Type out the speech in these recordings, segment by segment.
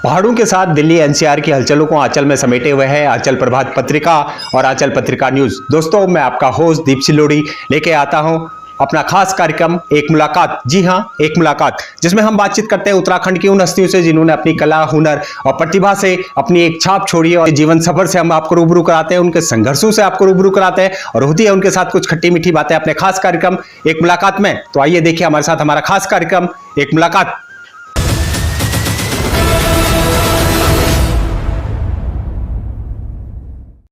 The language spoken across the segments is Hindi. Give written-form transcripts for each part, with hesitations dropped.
पहाड़ों के साथ दिल्ली एनसीआर की हलचलों को आंचल में समेटे हुए है आंचल प्रभात पत्रिका और आंचल पत्रिका न्यूज। दोस्तों, मैं आपका होस्ट दीप सिलोड़ी लेके आता हूं अपना खास कार्यक्रम एक मुलाकात। जी हां, एक मुलाकात जिसमें हम बातचीत करते हैं उत्तराखंड की उन हस्तियों से जिन्होंने अपनी कला, हुनर और प्रतिभा से अपनी एक छाप छोड़ी और जीवन सफर से हम आपको रूबरू कराते हैं, उनके संघर्षों से आपको रूबरू कराते हैं और होती है उनके साथ कुछ खट्टी मीठी बातें अपने खास कार्यक्रम एक मुलाकात में। तो आइए देखिए हमारे साथ हमारा खास कार्यक्रम एक मुलाकात।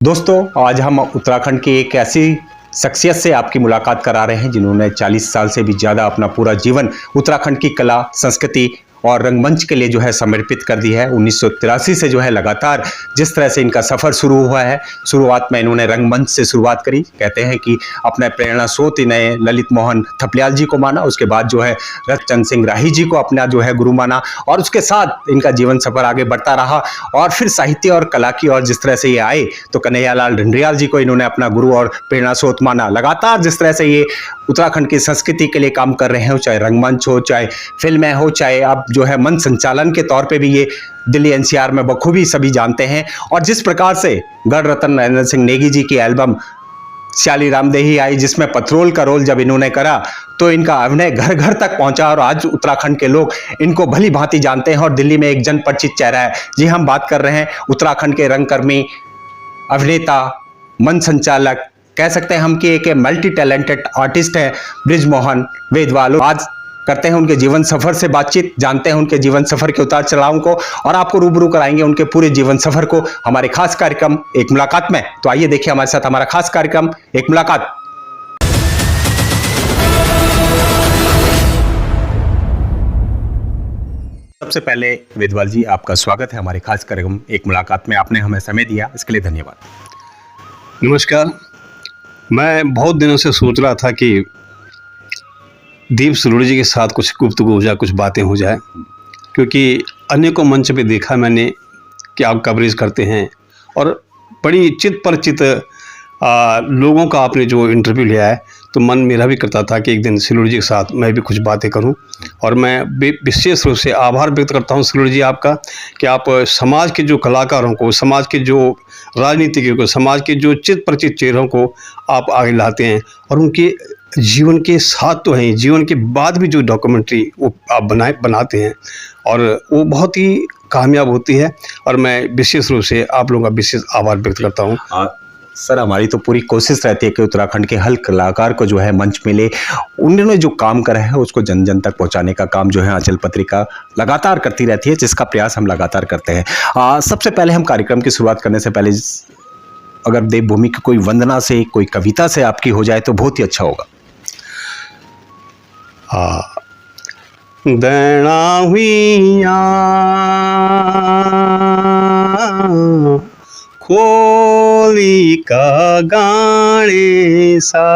दोस्तों, आज हम उत्तराखंड की एक ऐसी शख्सियत से आपकी मुलाकात करा रहे हैं जिन्होंने 40 साल से भी ज़्यादा अपना पूरा जीवन उत्तराखंड की कला, संस्कृति और रंगमंच के लिए जो है समर्पित कर दी है। 1983 से जो है लगातार जिस तरह से इनका सफ़र शुरू हुआ है, शुरुआत में इन्होंने रंगमंच से शुरुआत करी। कहते हैं कि अपने प्रेरणा स्रोत इन्हें ललित मोहन थपलियाल जी को माना, उसके बाद जो है रतचंद सिंह राही जी को अपना जो है गुरु माना और उसके साथ इनका जीवन सफ़र आगे बढ़ता रहा और फिर साहित्य और कला की और जिस तरह से ये आए तो कन्हैयालाल ढंडरियाल जी को इन्होंने अपना गुरु और प्रेरणा स्रोत माना। लगातार जिस तरह से ये उत्तराखंड की संस्कृति के लिए काम कर रहे हैं, चाहे रंगमंच हो, चाहे फिल्में हो, चाहे अब जो है मंच संचालन के तौर पे भी ये दिल्ली एनसीआर में बखूबी सभी जानते हैं। और जिस प्रकार से गढ़ रतन नरेंद्र सिंह नेगी जी की एल्बम श्याली रामदेही आई जिसमें पथरोल का रोल जब इन्होंने करा तो इनका अभिनय घर घर तक पहुंचा और आज उत्तराखंड के लोग इनको भली भांति जानते हैं और दिल्ली में एक जन परिचित चेहरा है। जी, हम बात कर रहे हैं उत्तराखंड के रंगकर्मी, अभिनेता, मंच संचालक, कह सकते हैं हम कि एक मल्टी टैलेंटेड आर्टिस्ट है बृजमोहन वेदवाल। आज करते हैं उनके जीवन सफर से बातचीत, जानते हैं उनके जीवन सफर के उतार चढ़ावों को और आपको रूबरू कराएंगे उनके पूरे जीवन सफर को हमारे खास कार्यक्रम एक मुलाकात में। तो आइए देखिए हमारे साथ हमारा खास कार्यक्रम एक मुलाकात। सबसे पहले वेदवाल जी, आपका स्वागत है हमारे खास कार्यक्रम एक मुलाकात में। आपने हमें समय दिया, इसके लिए धन्यवाद। नमस्कार। मैं बहुत दिनों से सोच रहा था कि दीप सिलोड़ी जी के साथ कुछ गुफ्तगू हो जाए, कुछ बातें हो जाए, क्योंकि अनेकों मंच पे देखा मैंने कि आप कवरेज करते हैं और बड़ी चित परिचित लोगों का आपने जो इंटरव्यू लिया है, तो मन मेरा भी करता था कि एक दिन सिलोड़ी जी के साथ मैं भी कुछ बातें करूं। और मैं विशेष रूप से आभार व्यक्त करता हूं सिलोड़ी जी आपका कि आप समाज के जो कलाकारों को, समाज के जो राजनीतिज्ञों को, समाज के जो चित परिचित चेहरों को आप आगे लाते हैं और उनके जीवन के साथ तो हैं, जीवन के बाद भी जो डॉक्यूमेंट्री वो आप बनाते हैं और वो बहुत ही कामयाब होती है। और मैं विशेष रूप से आप लोगों का विशेष आभार व्यक्त करता हूँ। सर, हमारी तो पूरी कोशिश रहती है कि उत्तराखंड के हर कलाकार को जो है मंच मिले। उन्होंने जो काम करा है उसको जन जन तक पहुंचाने का काम जो है आंचल पत्रिका लगातार करती रहती है, जिसका प्रयास हम लगातार करते हैं। सबसे पहले हम कार्यक्रम की शुरुआत करने से पहले अगर देवभूमि की कोई वंदना से, कोई कविता से आपकी हो जाए तो बहुत ही अच्छा होगा। दैना हुइया खोली का गाने सा,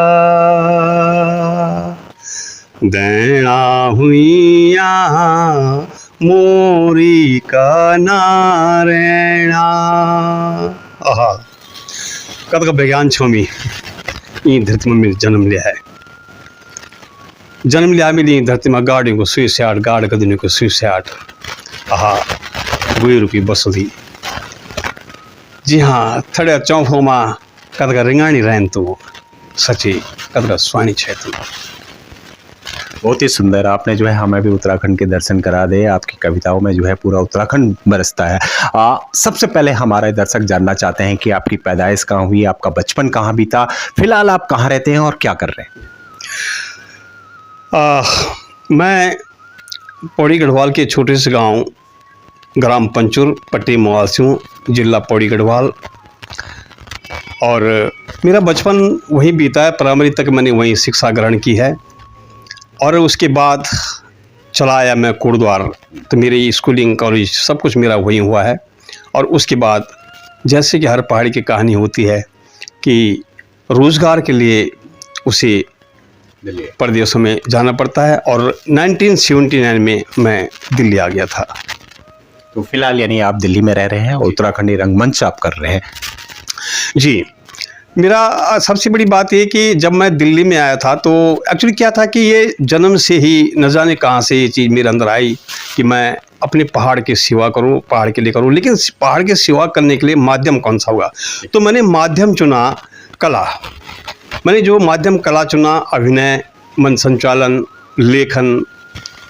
दैना हुइया मोरी का नारायणा। आहा, कद का विज्ञान छोमी ई धरती में जन्म लिया है, जन्म लिया मिली धरती में गाड़ियों को सुई से आठ, गाड़ गदने को सुई से आठ। आहा, गुई रुपी बसुली। जी हाँ, थड़े चौफों माँ कदका रिंगाणी रहन तू सची कदका स्वाणी छे तू। बहुत ही सुंदर। आपने जो है हमें भी उत्तराखंड के दर्शन करा दे। आपकी कविताओं में जो है पूरा उत्तराखंड बरसता है। सबसे पहले हमारे दर्शक जानना चाहते हैं कि आपकी पैदाइश कहाँ हुई, आपका बचपन कहाँ बीता, फिलहाल आप कहाँ रहते हैं और क्या कर रहे हैं? मैं पौड़ी गढ़वाल के छोटे से गांव ग्राम पंचुर पट्टी मवासियों, जिला पौड़ी गढ़वाल, और मेरा बचपन वहीं बीता है। प्राइमरी तक मैंने वहीं शिक्षा ग्रहण की है और उसके बाद चला आया मैं कोटद्वार, तो मेरी स्कूलिंग, कॉलेज सब कुछ मेरा वहीं हुआ है। और उसके बाद जैसे कि हर पहाड़ी की कहानी होती है कि रोज़गार के लिए उसे प्रदेशों में जाना पड़ता है और 1979 में मैं दिल्ली आ गया था। तो फिलहाल यानी आप दिल्ली में रह रहे हैं और उत्तराखंडी रंगमंच आप कर रहे हैं। जी, मेरा सबसे बड़ी बात ये कि जब मैं दिल्ली में आया था तो एक्चुअली क्या था कि ये जन्म से ही न जाने कहाँ से ये चीज़ मेरे अंदर आई कि मैं अपने पहाड़ की सेवा करूं, पहाड़ के लिए करूं, लेकिन पहाड़ की सेवा करने के लिए माध्यम कौन सा होगा? तो मैंने माध्यम चुना कला। मैंने जो माध्यम कला चुना, अभिनय, मंच संचालन, लेखन,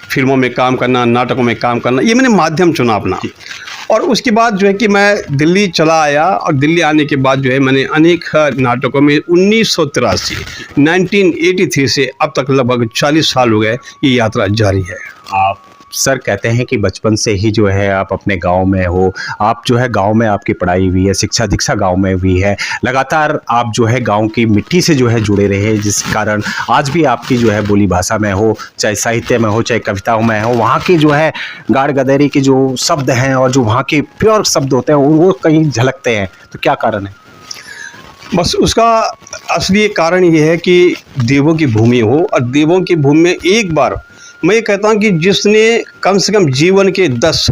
फिल्मों में काम करना, नाटकों में काम करना, ये मैंने माध्यम चुना अपना। और उसके बाद जो है कि मैं दिल्ली चला आया, और दिल्ली आने के बाद जो है मैंने अनेक नाटकों में 1983 से अब तक लगभग 40 साल हो गए, ये यात्रा जारी है। आप सर कहते हैं कि बचपन से ही जो है आप अपने गांव में हो, आप जो है गांव में आपकी पढ़ाई हुई है, शिक्षा दीक्षा गांव में हुई है, लगातार आप जो है गांव की मिट्टी से जो है जुड़े रहे, जिस कारण आज भी आपकी जो है बोली भाषा में हो, चाहे साहित्य में हो, चाहे कविताओं में हो, वहाँ की जो है गाड़ गदेरी के जो शब्द हैं और जो वहाँ के प्योर शब्द होते हैं वो कहीं झलकते हैं, तो क्या कारण है? बस उसका असली सारण ये है कि देवों की भूमि हो, और देवों की भूमि में एक बार मैं ये कहता हूँ कि जिसने कम से कम जीवन के 10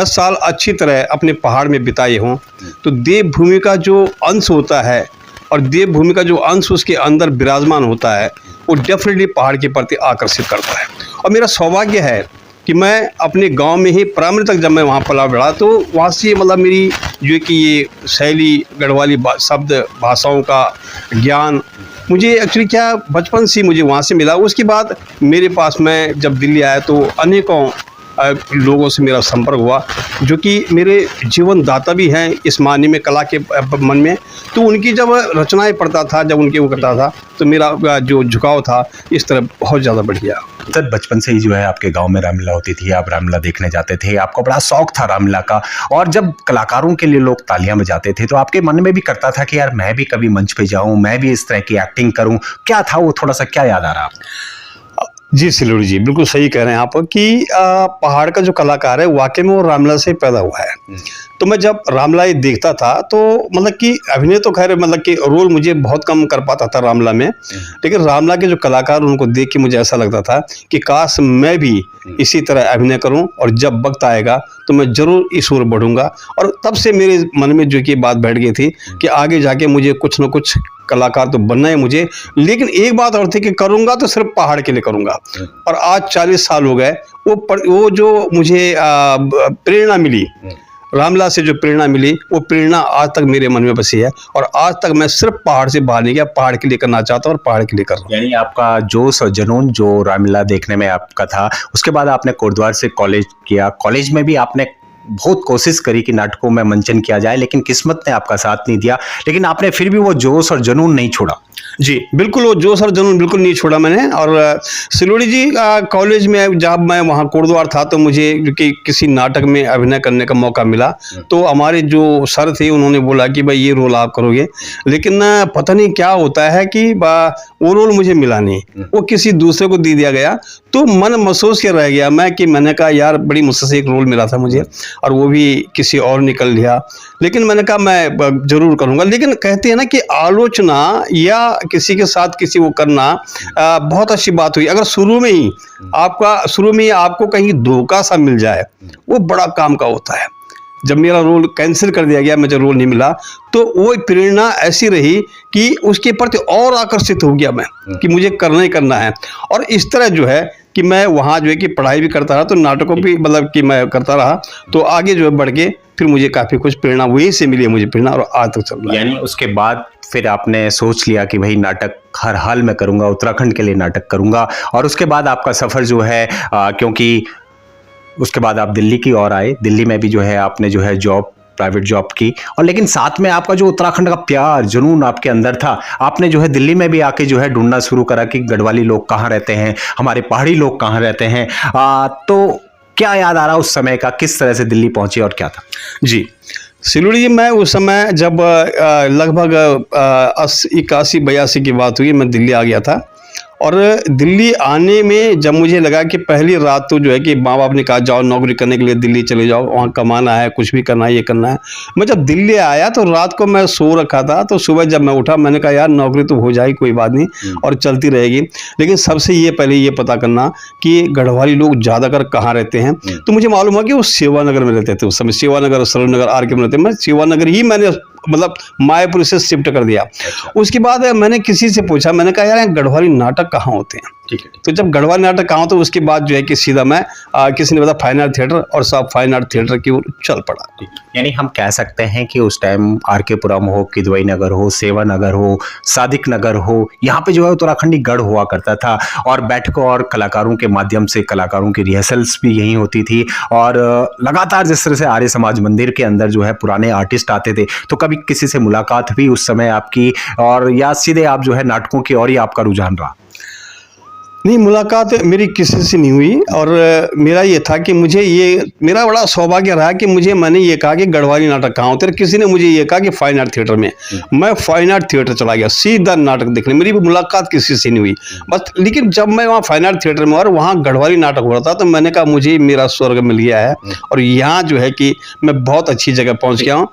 साल अच्छी तरह अपने पहाड़ में बिताए हों, तो देवभूमि का जो अंश होता है, और देवभूमि का जो अंश उसके अंदर विराजमान होता है, वो डेफिनेटली पहाड़ के प्रति आकर्षित करता है। और मेरा सौभाग्य है कि मैं अपने गांव में ही प्राइमरी तक जब मैं वहाँ पला बढ़ा, तो वहाँ से मतलब मेरी जो है कि ये शैली, गढ़वाली शब्द, भाषाओं का ज्ञान मुझे एक्चुअली क्या बचपन से मुझे वहाँ से मिला। उसके बाद मेरे पास मैं जब दिल्ली आया तो अनेकों लोगों से मेरा संपर्क हुआ, जो कि मेरे जीवन दाता भी हैं इस मायने में कला के मन में। तो उनकी जब रचनाएं पढ़ता था, जब उनके वो करता था, तो मेरा जो झुकाव था इस तरफ बहुत ज़्यादा बढ़ गया। सर बचपन से ही जो है आपके गांव में रामलीला होती थी, आप रामलीला देखने जाते थे, आपको बड़ा शौक था रामलीला का, और जब कलाकारों के लिए लोग तालियां बजाते थे तो आपके मन में भी करता था कि यार मैं भी कभी मंच पे जाऊं, मैं भी इस तरह की एक्टिंग करूं, क्या था वो, थोड़ा सा क्या याद आ रहा है आपको? जी सिलोड़ी जी, बिल्कुल सही कह रहे हैं आप कि पहाड़ का जो कलाकार है वाकई में वो रामलीला से पैदा हुआ है। तो मैं जब रामलीला देखता था तो मतलब कि अभिनय तो खैर मतलब कि रोल मुझे बहुत कम कर पाता था रामलीला में, लेकिन रामलीला के जो कलाकार उनको देख के मुझे ऐसा लगता था कि काश मैं भी इसी तरह अभिनय करूं, और जब वक्त आएगा तो मैं ज़रूर इस ओर बढ़ूंगा। और तब से मेरे मन में जो कि बात बैठ गई थी कि आगे जाके मुझे कुछ न कुछ कलाकार तो बनना है मुझे, लेकिन एक बात और थी कि करूंगा तो सिर्फ पहाड़ के लिए करूंगा। और आज 40 साल हो गए, वो जो मुझे प्रेरणा मिली, रामलीला से जो प्रेरणा मिली, वो प्रेरणा आज तक मेरे मन में बसी है, और आज तक मैं सिर्फ पहाड़ से बाहर नहीं गया, पहाड़ के लिए करना चाहता हूँ और पहाड़ के लिए कर रहा हूँ। यानी आपका जोश और जुनून जो रामलीला देखने में आपका था, उसके बाद आपने कोटद्वार से कॉलेज किया, कॉलेज में भी आपने बहुत कोशिश करी कि नाटकों में मंचन किया जाए, लेकिन किस्मत ने आपका साथ नहीं दिया, लेकिन आपने फिर भी वो जोश और जुनून नहीं छोड़ा। जी बिल्कुल, वो जोश और जुनून बिल्कुल नहीं छोड़ा मैंने। और सिलोड़ी जी कॉलेज में जब मैं वहाँ कोटद्वार था तो मुझे क्योंकि किसी नाटक में अभिनय करने का मौका मिला, तो हमारे जो सर थे उन्होंने बोला कि भाई ये रोल आप करोगे, लेकिन पता नहीं क्या होता है कि वो रोल मुझे मिला नहीं, वो किसी दूसरे को दे दिया गया। तो मन महसूस के रह गया मैं कि मैंने कहा यार बड़ी मुश्किल से एक रोल मिला था मुझे, और वो भी किसी और निकल लिया, लेकिन मैंने कहा मैं जरूर करूँगा। लेकिन कहते हैं ना कि आलोचना या किसी के साथ किसी को करना बहुत अच्छी बात हुई। अगर शुरू में ही आपको कहीं धोखा सा मिल जाए, वो बड़ा काम का होता है। जब मेरा रोल कैंसिल कर दिया गया, मुझे रोल नहीं मिला, तो वो प्रेरणा ऐसी रही कि उसके प्रति और आकर्षित हो गया मैं कि मुझे करना ही करना है। और इस तरह जो है कि मैं वहाँ जो है कि पढ़ाई भी करता रहा, तो नाटकों भी मतलब कि मैं करता रहा, तो आगे जो है बढ़ के फिर मुझे काफ़ी कुछ प्रेरणा वहीं से मिली है मुझे प्रेरणा, और आज तक चल रहा है। यानी उसके बाद फिर आपने सोच लिया कि भाई नाटक हर हाल में करूंगा, उत्तराखंड के लिए नाटक करूंगा, और उसके बाद आपका सफ़र जो है क्योंकि उसके बाद आप दिल्ली की ओर आए, दिल्ली में भी जो है आपने जो है जॉब, प्राइवेट जॉब की, और लेकिन साथ में आपका जो उत्तराखंड का प्यार जुनून आपके अंदर था, आपने जो है दिल्ली में भी आके जो है ढूंढना शुरू करा कि गढ़वाली लोग कहाँ रहते हैं, हमारे पहाड़ी लोग कहाँ रहते हैं। तो क्या याद आ रहा उस समय का, किस तरह से दिल्ली पहुंचे और क्या था? जी सिलोड़ी जी, मैं उस समय जब लगभग 81-82 की बात हुई, मैं दिल्ली आ गया था। और दिल्ली आने में जब मुझे लगा कि पहली रात तो जो है कि माँ बाप ने कहा जाओ नौकरी करने के लिए दिल्ली चले जाओ, वहाँ कमाना है, कुछ भी करना है, ये करना है। मैं जब दिल्ली आया तो रात को मैं सो रखा था, तो सुबह जब मैं उठा मैंने कहा यार नौकरी तो हो जाएगी, कोई बात नहीं, और चलती रहेगी, लेकिन सबसे ये पहले ये पता करना कि गढ़वाली लोग ज़्यादातर कहाँ रहते हैं। तो मुझे मालूम हुआ कि वो सेवानगर में रहते थे उस समय, सेवानगर, सरोजनगर, आर के में रहते। मैं सेवानगर ही मैंने मतलब मायापुर से शिफ्ट कर दिया। उसके बाद मैंने किसी से पूछा, मैंने कहा यार गढ़वाली नाटक कहाँ होते हैं? ठीक है। तो जब गढ़वाली नाटक आऊँ तो उसके बाद जो है कि सीधा मैं किसी ने बताया फाइन आर्ट थिएटर, और सब फाइन आर्ट थिएटर की ओर चल पड़ा। यानी हम कह सकते हैं कि उस टाइम आर.के. पुरम हो, किदवई नगर हो, सेवा नगर हो, सादिक नगर हो, यहाँ पे जो है उत्तराखंडी गढ़ हुआ करता था और बैठकों और कलाकारों के माध्यम से कलाकारों की रिहर्सल्स भी यहीं होती थी। और लगातार जिस तरह से आर्य समाज मंदिर के अंदर जो है पुराने आर्टिस्ट आते थे, तो कभी किसी से मुलाकात हुई उस समय आपकी, और या सीधे आप जो है नाटकों की ओर ही आपका रुझान रहा? नहीं, मुलाकात मेरी किसी से नहीं हुई, और मेरा ये था कि मेरा बड़ा सौभाग्य रहा कि मैंने ये कहा कि गढ़वाली नाटक कहाँ होते हैं। किसी ने मुझे ये कहा कि फाइन आर्ट थिएटर में। मैं फाइन आर्ट थिएटर चला गया सीधा नाटक देखने। मेरी मुलाकात किसी से नहीं हुई बस। लेकिन जब मैं वहाँ फाइन आर्ट थिएटर में और वहाँ गढ़वाली नाटक हो रहा था, तो मैंने कहा मुझे मेरा स्वर्ग मिल गया है, और यहाँ जो है कि मैं बहुत अच्छी जगह पहुँच गया हूँ।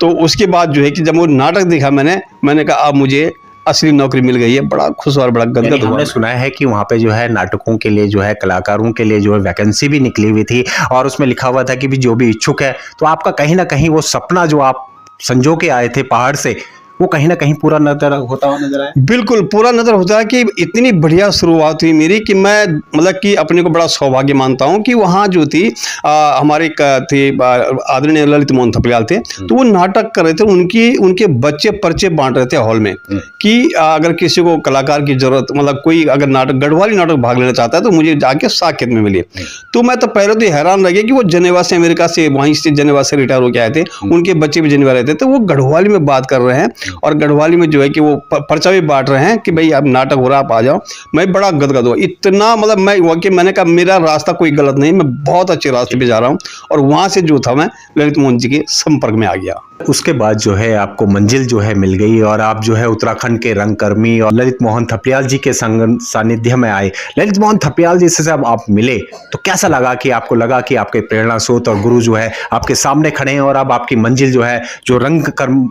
तो उसके बाद जो है कि जब वो नाटक देखा मैंने कहा अब मुझे असली नौकरी मिल गई है। बड़ा खुश और बड़ा गदगद हुआ। हमने सुना है कि वहाँ पे जो है नाटकों के लिए जो है कलाकारों के लिए जो है वैकेंसी भी निकली हुई थी, और उसमें लिखा हुआ था कि भी जो भी इच्छुक है, तो आपका कहीं ना कहीं वो सपना जो आप संजो के आए थे पहाड़ से, वो कहीं ना कहीं पूरा नजर होता हुआ नजर आया। बिल्कुल पूरा नजर होता है कि इतनी बढ़िया शुरुआत हुई मेरी कि मैं मतलब कि अपने को बड़ा सौभाग्य मानता हूँ कि वहाँ जो थी हमारे थे आदरणीय ललित मोहन थपलियाल थे, तो वो नाटक कर रहे थे। उनके बच्चे पर्चे बांट रहे थे हॉल में कि अगर किसी को कलाकार की जरूरत, मतलब कोई अगर गढ़वाली नाटक भाग लेना चाहता है तो मुझे जाके साकेत में मिले। तो मैं तो पहले तो हैरान रह गया कि वो जनेवा से, अमेरिका से, वहीं से जनेवा से रिटायर होकर आए थे, उनके बच्चे भी जनेवा रहते थे, तो वो गढ़वाली में बात कर रहे हैं और गढ़वाली में जो है कि वो पर्चा भी बांट रहे हैं कि भाई अब नाटक हो रहा है, आप आ जाओ। मैं बड़ा गदगद हुआ, इतना मतलब मैंने कहा मेरा रास्ता कोई गलत नहीं, मैं बहुत अच्छे रास्ते पे जा रहा हूँ। और वहां से जो था मैं ललित मोहन जी के संपर्क में आ गया। उसके बाद जो है आपको मंजिल जो है मिल गई, और आप जो है उत्तराखंड के रंगकर्मी और ललित मोहन थपलियाल जी के सानिध्य में आए। ललित मोहन थपलियाल जी से जब आप मिले तो कैसा लगा कि आपको लगा कि आपके प्रेरणा स्रोत और गुरु जो है आपके सामने खड़े हैं, और अब आपकी मंजिल जो है जो रंगकर्म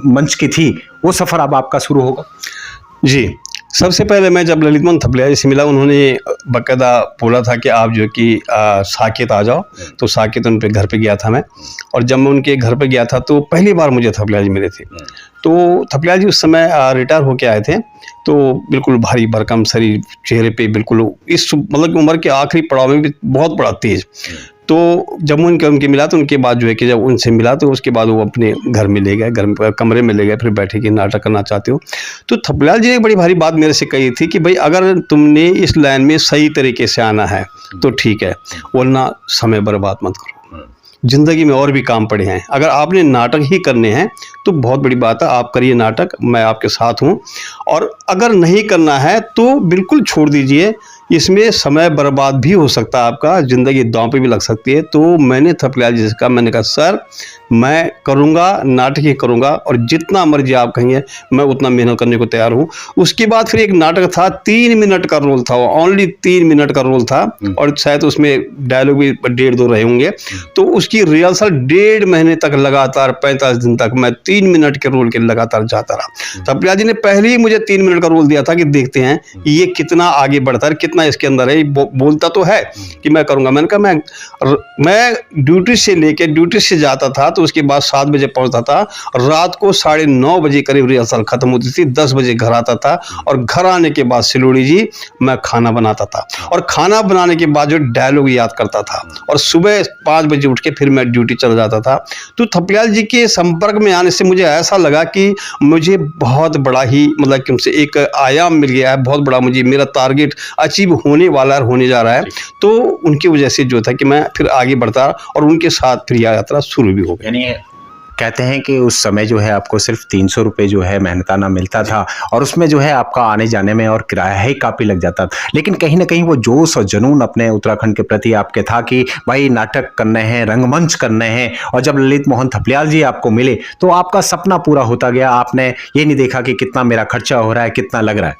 मंच की थी वो सफर अब आपका शुरू होगा? जी, सबसे पहले मैं जब ललित मोहन थपलियाल जी से मिला, उन्होंने बाकायदा बोला था कि आप जो है कि साकेत आ जाओ। तो साकेत उन पे घर पे गया था मैं, और जब मैं उनके घर पे गया था तो पहली बार मुझे थपलियाल जी मिले थे। तो थपलियाल जी उस समय रिटायर होके आए थे, तो बिल्कुल भारी भरकम शरीर, चेहरे पे बिल्कुल इस मतलब उम्र के आखिरी पड़ाव में भी बहुत बड़ा तेज। तो जब उनके मिला तो उनके बाद जो है कि जब उनसे मिला तो उसके बाद वो अपने घर में ले गए, घर में कमरे में ले गए, फिर बैठे कि नाटक करना चाहते हो। तो थपलियाल जी ने बड़ी भारी बात मेरे से कही थी कि भाई अगर तुमने इस लाइन में सही तरीके से आना है तो ठीक है, वरना समय बर्बाद मत करो। जिंदगी में और भी काम पड़े हैं, अगर आपने नाटक ही करने हैं तो बहुत बड़ी बात है, आप करिए नाटक, मैं आपके साथ हूँ। और अगर नहीं करना है तो बिल्कुल छोड़ दीजिए, इसमें समय बर्बाद भी हो सकता है, आपका ज़िंदगी दांव पे भी लग सकती है। तो मैंने थपलियाल जी से कहा, मैंने कहा सर मैं करूँगा, नाटक ही करूँगा, और जितना मर्जी आप कहेंगे मैं उतना मेहनत करने को तैयार हूँ। उसके बाद फिर एक नाटक था, 3 मिनट का रोल था, ओनली 3 मिनट का रोल था, और शायद उसमें डायलॉग भी 1.5-2 रहे होंगे। तो उसकी रिहर्सल 1.5 महीने तक लगातार 45 दिन तक मैं 3 मिनट के रोल के लगातार जाता रहा। थपलियाल जी ने पहले ही मुझे 3 मिनट का रोल दिया था कि देखते हैं ये कितना आगे बढ़ता है, कितना इसके अंदर है। बोलता तो है कि मैं करूँगा। मैंने कहा मैं ड्यूटी से जाता था, तो उसके बाद 7 बजे पहुंचता था, रात को 9:30 बजे करीब रिहर्सल खत्म होती थी, 10 बजे घर आता था, और घर आने के बाद सिलोड़ी जी मैं खाना बनाता था, और खाना बनाने के बाद जो डायलॉग याद करता था, और सुबह 5 बजे उठ के फिर मैं ड्यूटी चला जाता था। तो थपलियाल जी के संपर्क में आने से मुझे ऐसा लगा कि मुझे बहुत बड़ा ही मतलब कि उनसे एक आयाम मिल गया है, बहुत बड़ा मुझे मेरा टारगेट अचीव होने वाला है, होने जा रहा है। तो उनकी वजह से जो था कि मैं फिर आगे बढ़ता और उनके साथ फिर यात्रा शुरू भी हो गई। यानी कहते हैं कि उस समय जो है आपको सिर्फ 300 रुपये जो है मेहनताना मिलता था, और उसमें जो है आपका आने जाने में और किराया ही काफ़ी लग जाता था। लेकिन कहीं ना कहीं वो जोश और जुनून अपने उत्तराखंड के प्रति आपके था कि भाई नाटक करने हैं, रंगमंच करने हैं। और जब ललित मोहन थपलियाल जी आपको मिले तो आपका सपना पूरा होता गया। आपने ये नहीं देखा कि कितना मेरा खर्चा हो रहा है, कितना लग रहा है।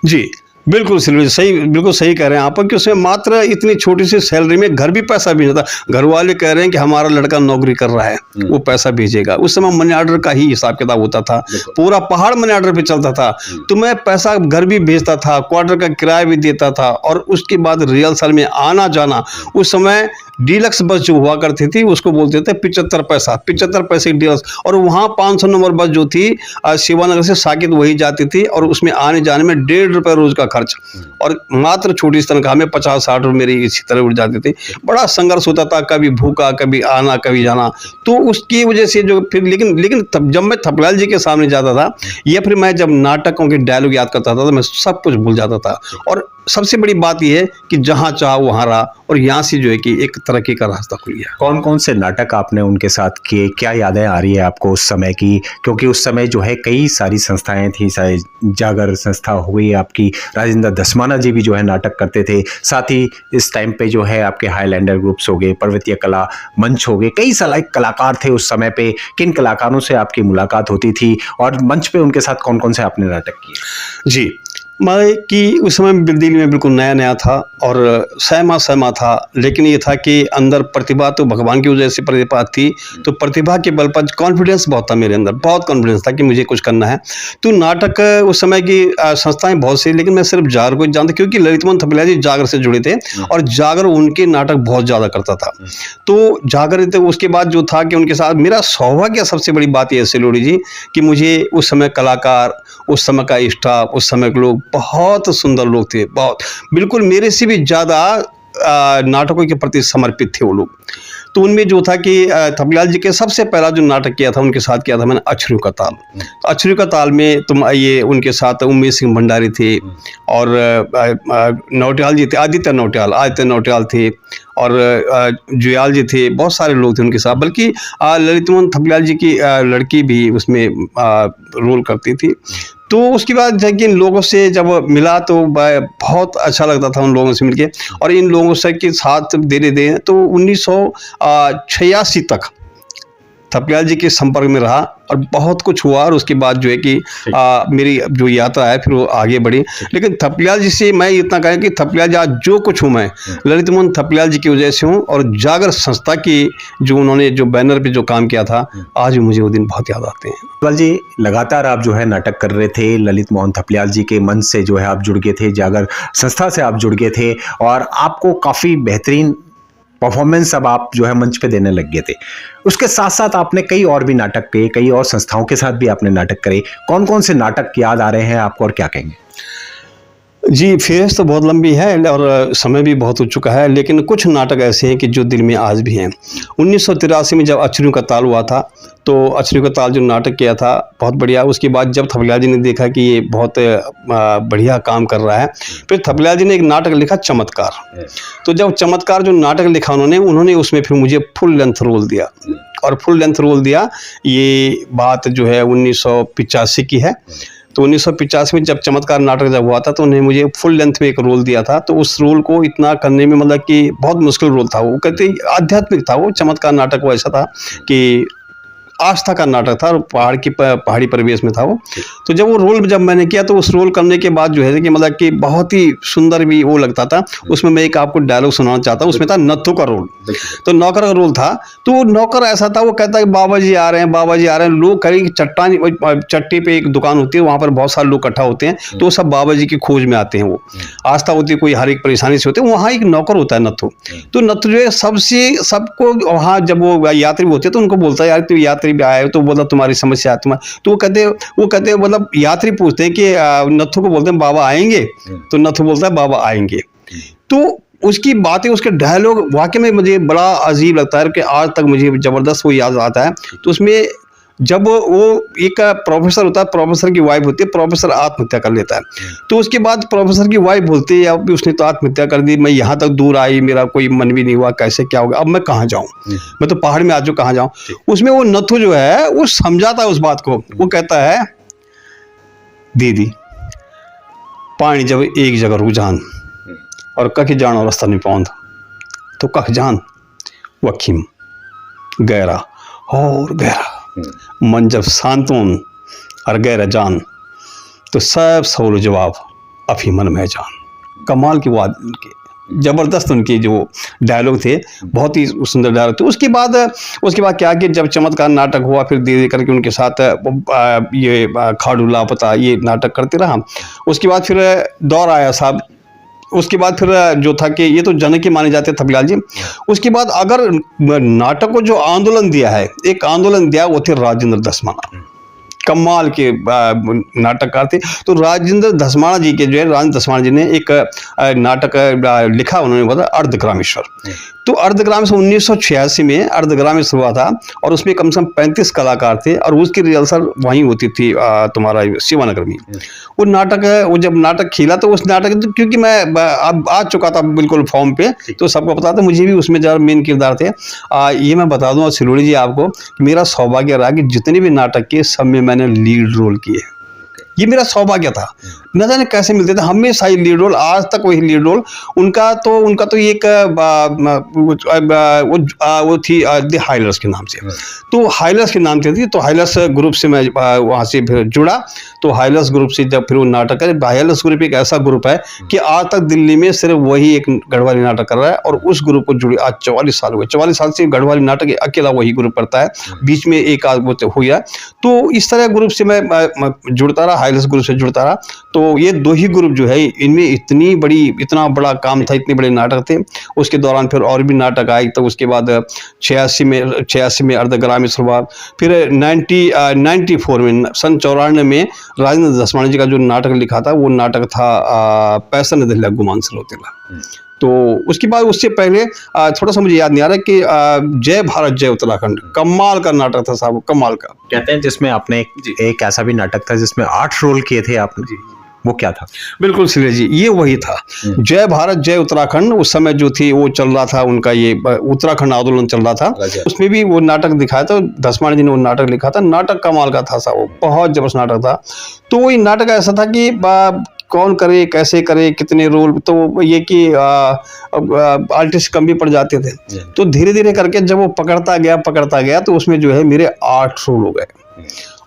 जी बिल्कुल सही, बिल्कुल सही कह रहे हैं आप, कि उसमें मात्र इतनी छोटी सी सैलरी में घर भी पैसा भेजता। घर वाले कह रहे हैं कि हमारा लड़का नौकरी कर रहा है, वो पैसा भेजेगा। उस समय मनी ऑर्डर का ही हिसाब किताब होता था, पूरा पहाड़ मनी ऑर्डर पे चलता था। तो मैं पैसा घर भी भेजता था, क्वार्टर का किराया भी देता था, और उसके बाद रिहर्सल में आना जाना। उस समय डीलक्स बस जो हुआ करती थी उसको बोलते थे 75 पैसा, 75 पैसे की डीलक्स। और वहाँ 500 नंबर बस जो थी शिवानगर से साकेत वही जाती थी, और उसमें आने जाने में 1.5 रुपये रोज का खर्च, और मात्र छोटी सी तनख्वाह में 50-60 रुपये मेरी इसी तरह उड़ जाते थे। बड़ा संघर्ष होता था, कभी भूखा, कभी आना, कभी जाना। तो उसकी वजह से जो फिर लेकिन जब मैं थपलाल जी के सामने जाता था, या फिर मैं जब नाटकों के डायलॉग याद करता था, तो मैं सब कुछ भूल जाता था। और सबसे बड़ी बात यह है कि जहाँ चाह वहाँ रहा, और यहाँ से जो है कि एक तरक्की का रास्ता खुल गया। कौन कौन से नाटक आपने उनके साथ किए, क्या यादें आ रही है आपको उस समय की? क्योंकि उस समय जो है कई सारी संस्थाएं थी, चाहे जागर संस्था हो गई आपकी, राजेंद्र धस्माना जी भी जो है नाटक करते थे, साथ ही इस टाइम पे जो है आपके हाईलैंडर ग्रुप्स हो गए, पर्वतीय कला मंच हो गए, कई सारे कलाकार थे उस समय पे। किन कलाकारों से आपकी मुलाकात होती थी और मंच पे उनके साथ कौन कौन से आपने नाटक किए? जी, मैं कि उस समय दिल्ली में बिल्कुल नया नया था और सहमा था, लेकिन ये था कि अंदर प्रतिभा तो भगवान की वजह से प्रतिभा थी, तो प्रतिभा के बल पर कॉन्फिडेंस बहुत था मेरे अंदर, बहुत कॉन्फिडेंस था कि मुझे कुछ करना है। तो नाटक उस समय की संस्थाएं बहुत सी, लेकिन मैं सिर्फ जागर को जानता, क्योंकि ललित मोहन थपलियाल जी जागर से जुड़े थे और जागर उनके नाटक बहुत ज़्यादा करता था। तो जागर थे, उसके बाद जो था कि उनके साथ मेरा सौभाग्य, सबसे बड़ी बात यह है सिलोड़ी जी कि मुझे उस समय कलाकार, उस समय का स्टाफ, उस समय के लोग बहुत सुंदर लोग थे, बहुत, बिल्कुल मेरे से भी ज़्यादा नाटकों के प्रति समर्पित थे वो लोग। तो उनमें जो था कि थपलियाल जी के सबसे पहला जो नाटक किया था उनके साथ किया था मैंने अछरू का ताल। तो अछरू का ताल में तुम ये उनके साथ उमेश सिंह भंडारी थे, और नौटियाल जी थे, आदित्य नौटियाल थे, और जुयाल जी थे, बहुत सारे लोग थे उनके साथ। बल्कि ललित मोहन थपलियाल जी की लड़की भी उसमें रोल करती थी। तो उसके बाद जब इन लोगों से जब मिला तो बहुत अच्छा लगता था उन लोगों से मिलके, और इन लोगों से के साथ धीरे धीरे तो 1986 तक थपलियाल जी के संपर्क में रहा, और बहुत कुछ हुआ। और उसके बाद जो है कि मेरी जो यात्रा है फिर वो आगे बढ़ी। लेकिन थपलियाल जी से मैं इतना कहूँ कि थपलियाल जी आज जो कुछ हूँ मैं ललित मोहन थपलियाल जी की वजह से हूँ, और जागर संस्था की जो उन्होंने जो बैनर पे जो काम किया था, आज भी मुझे वो दिन बहुत याद आते हैं। थपलियाल जी, लगातार आप जो है नाटक कर रहे थे, ललित मोहन थपलियाल जी के मंच से जो है आप जुड़ गए थे, जागर संस्था से आप जुड़ गए थे, और आपको काफ़ी बेहतरीन परफॉर्मेंस अब आप जो है मंच पे देने लग गए थे। उसके साथ साथ आपने कई और भी नाटक किए, कई और संस्थाओं के साथ भी आपने नाटक करे। कौन कौन से नाटक याद आ रहे हैं आपको और क्या कहेंगे? जी, फेस तो बहुत लंबी है और समय भी बहुत हो चुका है, लेकिन कुछ नाटक ऐसे हैं कि जो दिल में आज भी हैं। 1983 में जब अछरू का ताल हुआ था, तो अछरू का ताल जो नाटक किया था बहुत बढ़िया। उसके बाद जब थपलियाल जी ने देखा कि ये बहुत बढ़िया काम कर रहा है, फिर थपलियाल जी ने एक नाटक लिखा चमत्कार। तो जब चमत्कार जो नाटक लिखा उन्होंने उसमें फिर मुझे फुल लेंथ रोल दिया, और फुल लेंथ रोल दिया। ये बात जो है 1985 की है। तो 1985 में जब चमत्कार नाटक जब हुआ था, तो उन्हें मुझे फुल लेंथ में एक रोल दिया था। तो उस रोल को इतना करने में मतलब कि बहुत मुश्किल रोल था। वो कहते आध्यात्मिक था, वो चमत्कार नाटक वो ऐसा था कि आस्था का नाटक था, और पहाड़ी परिवेश में था वो। तो जब वो रोल जब मैंने किया, तो उस रोल करने के बाद जो है कि मतलब कि बहुत ही सुंदर भी वो लगता था। उसमें मैं एक आपको डायलॉग सुनाना चाहता हूँ। उसमें था नत्थू का रोल। तो नौकर का रोल था। तो वो नौकर ऐसा था, वो कहता है कि बाबा जी आ रहे हैं, बाबा जी आ रहे हैं। लोग कहीं चट्टी पे एक दुकान होती है, वहाँ पर बहुत सारे लोग इकट्ठा होते हैं, तो वो सब बाबा जी की खोज में आते हैं। वो आस्था होती है, कोई हर एक परेशानी से होते हैं। वहाँ एक नौकर होता है नत्थू। तो नत्थू जो है सबको वहाँ जब वो यात्री होते हैं, तो उनको बोलता है यार तो यात्री भी आए, तो बोला तुम्हारी समस्या है तुम्हारी। तो वो कहते मतलब यात्री पूछते हैं कि नत्थू को बोलते हैं बाबा आएंगे, तो नत्थू बोलता है बाबा आएंगे। तो उसकी बातें, उसके डायलॉग वाकई में मुझे बड़ा अजीब लगता है कि आज तक मुझे जबरदस्त वो याद आता है। तो उसमें जब वो एक प्रोफेसर होता है, प्रोफेसर की वाइफ होती है, प्रोफेसर आत्महत्या कर लेता है। तो उसके बाद प्रोफेसर की वाइफ बोलती है अब उसने तो आत्महत्या कर दी, मैं यहाँ तक दूर आई, मेरा कोई मन भी नहीं हुआ, कैसे क्या होगा, अब मैं कहाँ जाऊँ, मैं तो पहाड़ में आ जाऊँ, कहाँ जाऊँ। उसमें वो नत्थू जो है वो समझाता है उस बात को। वो कहता है दीदी पानी जब एक जगह रुझान और कख जान और रास्ता नहीं पौंद, तो कख जान वखिम गहरा और गहरा, मन जब शांतों और गहरा जान, तो सब सवाल जवाब अभी मन में जान। कमाल की बात, उनके ज़बरदस्त उनके जो डायलॉग थे, बहुत ही सुंदर डायलॉग थे। उसके बाद क्या कि जब चमत्कार नाटक हुआ, फिर धीरे करके उनके साथ ये खाड़ू लापता ये नाटक करते रहा। उसके बाद फिर दौर आया साहब उसके बाद फिर जो था कि ये तो जनक ही माने जाते थपलियाल जी। उसके बाद अगर नाटक को जो आंदोलन दिया है, एक आंदोलन दिया, वो थे राजेंद्र धस्माना, कमाल के नाटककार थे। तो राजेंद्र धस्माना जी के जो है, राजेंद्र धस्माना जी ने एक नाटक लिखा, उन्होंने बताया अर्धग्रामेश्वर। तो अर्धग्रामेश्वर 1986 में अर्धग्रामेश्वर हुआ था और उसमें कम से कम 35 कलाकार थे और उसकी रिहर्सल वहीं होती थी तुम्हारा शिवानगर में। वो नाटक है, वो जब नाटक खेला तो उस नाटक, क्योंकि मैं अब आ चुका था बिल्कुल फॉर्म पे, तो सबको पता था, मुझे भी उसमें ज़रा मेन किरदार थे। ये मैं बता दूँ सिलोड़ी जी आपको, मेरा सौभाग्य रहा कि जितने भी नाटक के सब में मैंने लीड रोल किए। ये मेरा सौभाग्य था, न जाने कैसे मिलते थे, हमेशा ही लीड रोल, आज तक वही लीड रोल। उनका तो एक वो थी द हाइलर्स के नाम से, तो हाइलर्स के नाम से थी। तो हाइलर्स ग्रुप से मैं वहाँ से फिर जुड़ा। तो हाइलर्स ग्रुप से जब फिर वो नाटक करे, हाइलर्स ग्रुप एक ऐसा ग्रुप है कि आज तक दिल्ली में सिर्फ वही एक गढ़वाली नाटक कर रहा है और उस ग्रुप को जुड़े आज 44 साल हुए। 44 साल से गढ़वाली नाटक अकेला वही ग्रुप करता है, बीच में एक आध वो हो गया। तो इस तरह ग्रुप से मैं जुड़ता रहा, हाइलर्स ग्रुप से जुड़ता रहा। तो ये दो ही ग्रुप जो है, इनमें इतना बड़ा काम था, इतने बड़े नाटक थे। उसके दौरान फिर और भी नाटक आए। तो उसके बाद 86 में अर्धग्रामेश्वर हुआ। फिर 94 में सन 94 में राजेंद्र धस्माना जी का जो नाटक लिखा था, वो नाटक था पैसन दिल्ला गुमान सरोतेला। तो उसके बाद, उससे पहले थोड़ा सा मुझे याद नहीं आ रहा कि जय भारत जय उत्तराखंड, कमाल का नाटक था साहब, कमाल का। कहते हैं जिसमें आपने एक ऐसा भी नाटक था जिसमें 8 रोल किए थे आपने, वो क्या था? बिल्कुल सिले जी, ये वही था जय भारत जय उत्तराखंड। उस समय जो थी वो चल रहा था, उनका ये उत्तराखंड आंदोलन चल रहा था, उसमें भी वो नाटक दिखाया था। धस्माना जी ने वो नाटक लिखा था, नाटक कमाल का था साहब, वो बहुत जबरदस्त नाटक था। तो वो नाटक ऐसा था कि कौन करे, कैसे करे, कितने रोल, तो ये कि आर्टिस्ट कम भी पड़ जाते थे। तो धीरे धीरे करके जब वो पकड़ता गया तो उसमें जो है मेरे 8 रोल हो गए।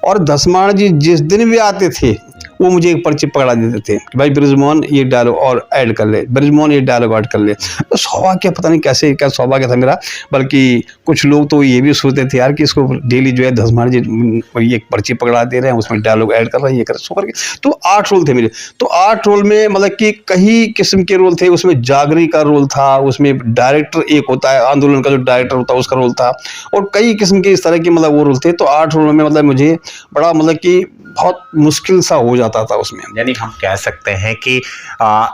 और धस्माना जी जिस दिन भी आते थे वो मुझे एक पर्ची पकड़ा देते थे कि भाई ब्रिजमोहन ये डायलॉग और ऐड कर ले, ब्रिजमोहन ये डायलॉग ऐड कर ले। तो सौभाग्य, पता नहीं कैसे क्या सौभाग्य था मेरा। बल्कि कुछ लोग तो ये भी सोचते थे यार कि इसको डेली जो है धस्माना जी एक पर्ची पकड़ा दे रहे हैं, उसमें डायलॉग ऐड कर रहे हैं, ये कर सो करके। तो 8 रोल थे मेरे। तो 8 रोल में मतलब कि कई किस्म के रोल थे। उसमें जागरी का रोल था, उसमें डायरेक्टर एक होता है, आंदोलन का जो डायरेक्टर होता है उसका रोल था, और कई किस्म के इस तरह के मतलब वो रोल थे। तो 8 रोल में मतलब मुझे बड़ा मतलब कि बहुत मुश्किल सा हो जाता था उसमें। यानी हम कह सकते हैं कि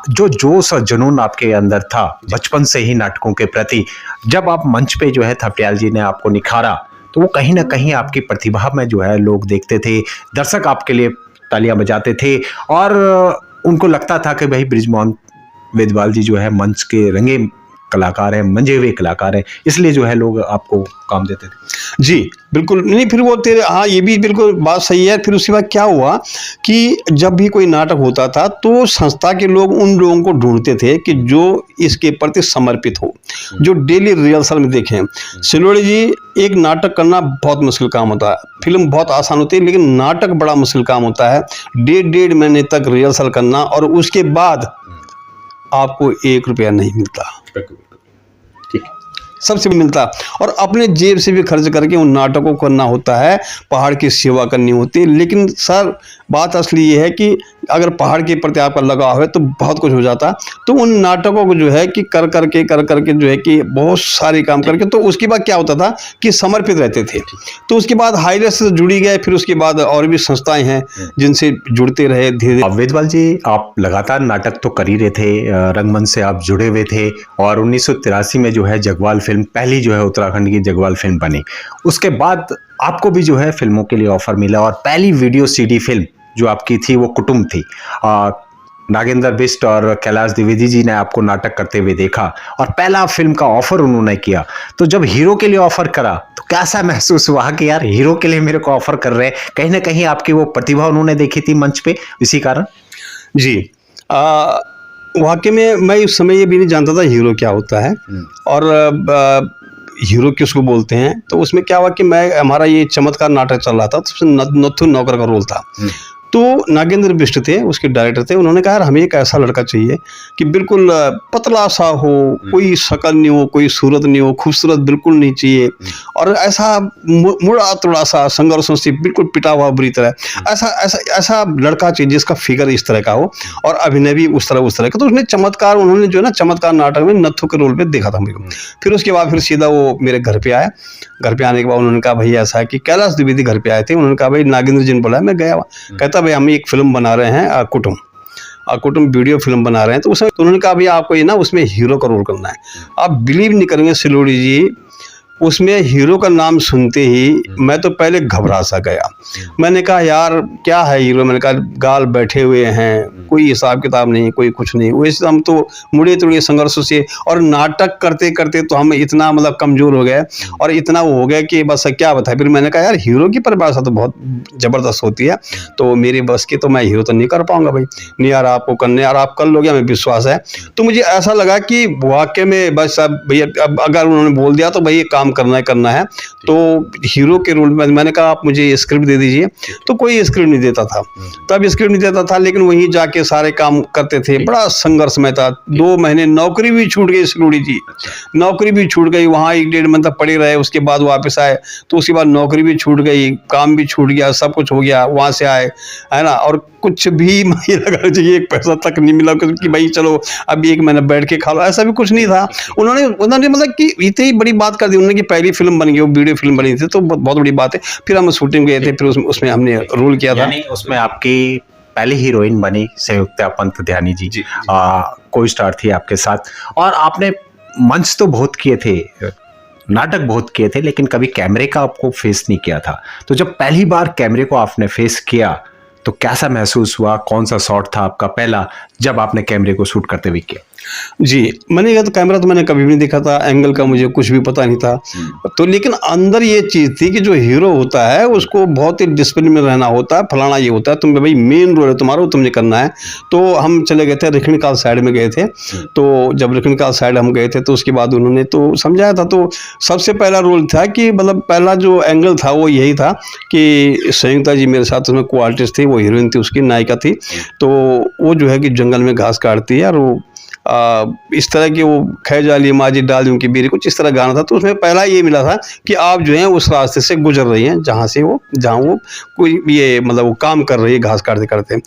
जो जोश और जुनून आपके अंदर था बचपन से ही नाटकों के प्रति, जब आप मंच पे जो है थपलियाल जी ने आपको निखारा, तो वो कहीं ना कहीं आपकी प्रतिभा में जो है लोग देखते थे, दर्शक आपके लिए तालियां बजाते थे और उनको लगता था कि भाई ब्रिजमोहन वेदवाल जी जो है मंच के रंगे कलाकार हैं, मंजे हुए कलाकार हैं, इसलिए जो है लोग आपको काम देते थे। जी बिल्कुल। नहीं, फिर वो तेरे, हाँ ये भी बिल्कुल बात सही है। फिर उसके बाद क्या हुआ कि जब भी कोई नाटक होता था तो संस्था के लोग उन लोगों को ढूंढते थे कि जो इसके प्रति समर्पित हो, जो डेली रिहर्सल में देखें। सिलोड़ी जी, एक नाटक करना बहुत मुश्किल काम होता है, फिल्म बहुत आसान होती है, लेकिन नाटक बड़ा मुश्किल काम होता है। 1.5 महीने तक रिहर्सल करना और उसके बाद आपको 1 रुपया नहीं मिलता, सबसे मिलता, और अपने जेब से भी खर्च करके उन नाटकों को करना होता है, पहाड़ की सेवा करनी होती है। लेकिन सर बात असली ये है कि अगर पहाड़ के प्रति आपका लगाव है तो बहुत कुछ हो जाता। तो उन नाटकों को जो है कि कर करके जो है कि बहुत सारे काम करके, तो उसके बाद क्या होता था कि समर्पित रहते थे। तो उसके बाद हाईलेस से जुड़ी गए, फिर उसके बाद और भी संस्थाएं हैं जिनसे जुड़ते रहे धीरे। वेदवाल जी, आप लगातार नाटक तो कर ही रहे थे, रंगमंच से आप जुड़े हुए थे और 1983 में जो है जगवाल फिल्म, पहली जो है उत्तराखंड की जगवाल फिल्म बनी। उसके बाद आपको भी जो है फिल्मों के लिए ऑफर मिला और पहली वीडियो CD फिल्म जो आपकी थी वो कुटुंब थी। नागेंद्र बिष्ट और कैलाश द्विवेदी जी ने आपको नाटक करते हुए देखा और पहला फिल्म का ऑफर उन्होंने किया। तो जब हीरो के लिए ऑफर करा तो कैसा महसूस हुआ कि यार हीरो के लिए मेरे को ऑफर कर रहे हैं? कहीं ना कहीं आपकी वो प्रतिभा उन्होंने देखी थी मंच पे, इसी कारण। जी, वाकई में मैं उस समय ये भी नहीं जानता था हीरो क्या होता है और हीरो किसको बोलते हैं। तो उसमें क्या हुआ कि हमारा ये चमत्कार नाटक चल रहा था, तो उसमें नथु नौकर का रोल था। तो नागेंद्र बिष्ट थे, उसके डायरेक्टर थे। उन्होंने कहा यार हमें एक ऐसा लड़का चाहिए कि बिल्कुल पतला सा हो, कोई शक्ल नहीं हो, कोई सूरत नहीं हो, खूबसूरत बिल्कुल नहीं चाहिए, और ऐसा मुड़ा तुड़ा सा, संघर्षों से बिल्कुल पिटा हुआ बुरी तरह, ऐसा ऐसा ऐसा लड़का चाहिए जिसका फिगर इस तरह का हो और अभिनय भी उस तरह का। तो उसने चमत्कार, उन्होंने जो है ना चमत्कार नाटक में नत्थु के रोल पे देखा था मेरे को। फिर उसके बाद फिर सीधा वो मेरे घर पे आया। घर पे आने के बाद उन्होंने कहा भाई ऐसा है कि कैलाश द्विवेदी घर पे आए थे। उन्होंने कहा भाई नागेंद्र जी ने बुलाया, मैं गया। कहता भाई हम एक फिल्म बना रहे हैं कुटुंब वीडियो फिल्म बना रहे हैं। तो उसमें उन्होंने कहा भैया आपको ये ना उसमें हीरो का रोल करना है। आप बिलीव नहीं करेंगे सिलोड़ी जी, उसमें हीरो का नाम सुनते ही मैं तो पहले घबरा सा गया। मैंने कहा यार क्या है हीरो, मैंने कहा गाल बैठे हुए हैं, कोई हिसाब किताब नहीं, कोई कुछ नहीं, वैसे हम तो मुड़े तुड़े संघर्षों से, और नाटक करते करते तो हम इतना मतलब कमज़ोर हो गए और इतना वो हो गया कि बस क्या बताए। फिर मैंने कहा यार हीरो की परिभाषा तो बहुत ज़बरदस्त होती है, तो मेरे बस की तो मैं हीरो तो नहीं कर पाऊंगा भाई। नहीं यार आपको करने, यार आप कर लोगे, हमें विश्वास है। तो मुझे ऐसा लगा कि वाकई में बस अब भैया अब अगर उन्होंने बोल दिया तो भाई काम करना है। तो हीरो के रोल में मैंने कहा आप मुझे स्क्रिप्ट दे दीजिए। तो कोई स्क्रिप्ट नहीं देता था, तब स्क्रिप्ट नहीं देता था, लेकिन वहीं जाके सारे काम करते थे। बड़ा संघर्षमय था। 2 महीने नौकरी भी छूट गई सिलोड़ी जी, नौकरी भी छूट गई। वहाँ 1-1.5 महीना पड़े रहे, उसके बाद वापस आए तो उसके बाद नौकरी भी छूट गई, काम भी छूट गया, सब कुछ हो गया। वहाँ से आए है ना, और कुछ भी मुझे लगा चाहिए 1 पैसा तक नहीं मिला कि भाई चलो अब 1 महीना बैठ के खा लो, ऐसा भी कुछ नहीं था। उन्होंने मतलब कि इतनी बड़ी बात कर दी उन्होंने कि पहली फिल्म बन गई, वो वीडियो फिल्म बनी थी, तो बहुत बड़ी बात है। फिर हम शूटिंग गए थे, फिर उसमें हमने रोल किया था। यानी उसमें आपकी पहली हीरोइन बनी संयुक्ता पंतध्यानी जी, को स्टार थी आपके साथ। और आपने मंच तो बहुत किए थे, नाटक बहुत किए थे, लेकिन कभी कैमरे का आपको फेस नहीं किया था। तो जब पहली बार कैमरे को आपने फेस किया तो कैसा महसूस हुआ? कौन सा शॉट था आपका पहला जब आपने कैमरे को शूट करते हुए किया? जी, मैंने कहा तो कैमरा तो मैंने कभी भी नहीं देखा था, एंगल का मुझे कुछ भी पता नहीं था। तो लेकिन अंदर ये चीज़ थी कि जो हीरो होता है उसको बहुत ही डिसिप्लिन में रहना होता है, फलाना ये होता है, तुम भाई मेन रोल है तुम्हारा, तुमने करना है। तो हम चले गए थे, रिखणकाल साइड में गए थे। तो जब रिखणकाल साइड हम गए थे तो उसके बाद उन्होंने तो समझाया था। तो सबसे पहला रोल था कि मतलब पहला जो एंगल था वो यही था कि संयुक्ता जी मेरे साथ उसमें को आर्टिस्ट थी, वो हीरोइन थी, उसकी नायिका थी। तो वो जो है कि जंगल में घास काटती है और वो इस तरह की वो खैजाली माजी डालियों की बीरी, कुछ इस तरह गाना था। तो उसमें पहला ये मिला था कि आप जो हैं उस रास्ते से गुजर रही हैं जहाँ वो कोई ये मतलब वो काम कर रही है घास काटते करते।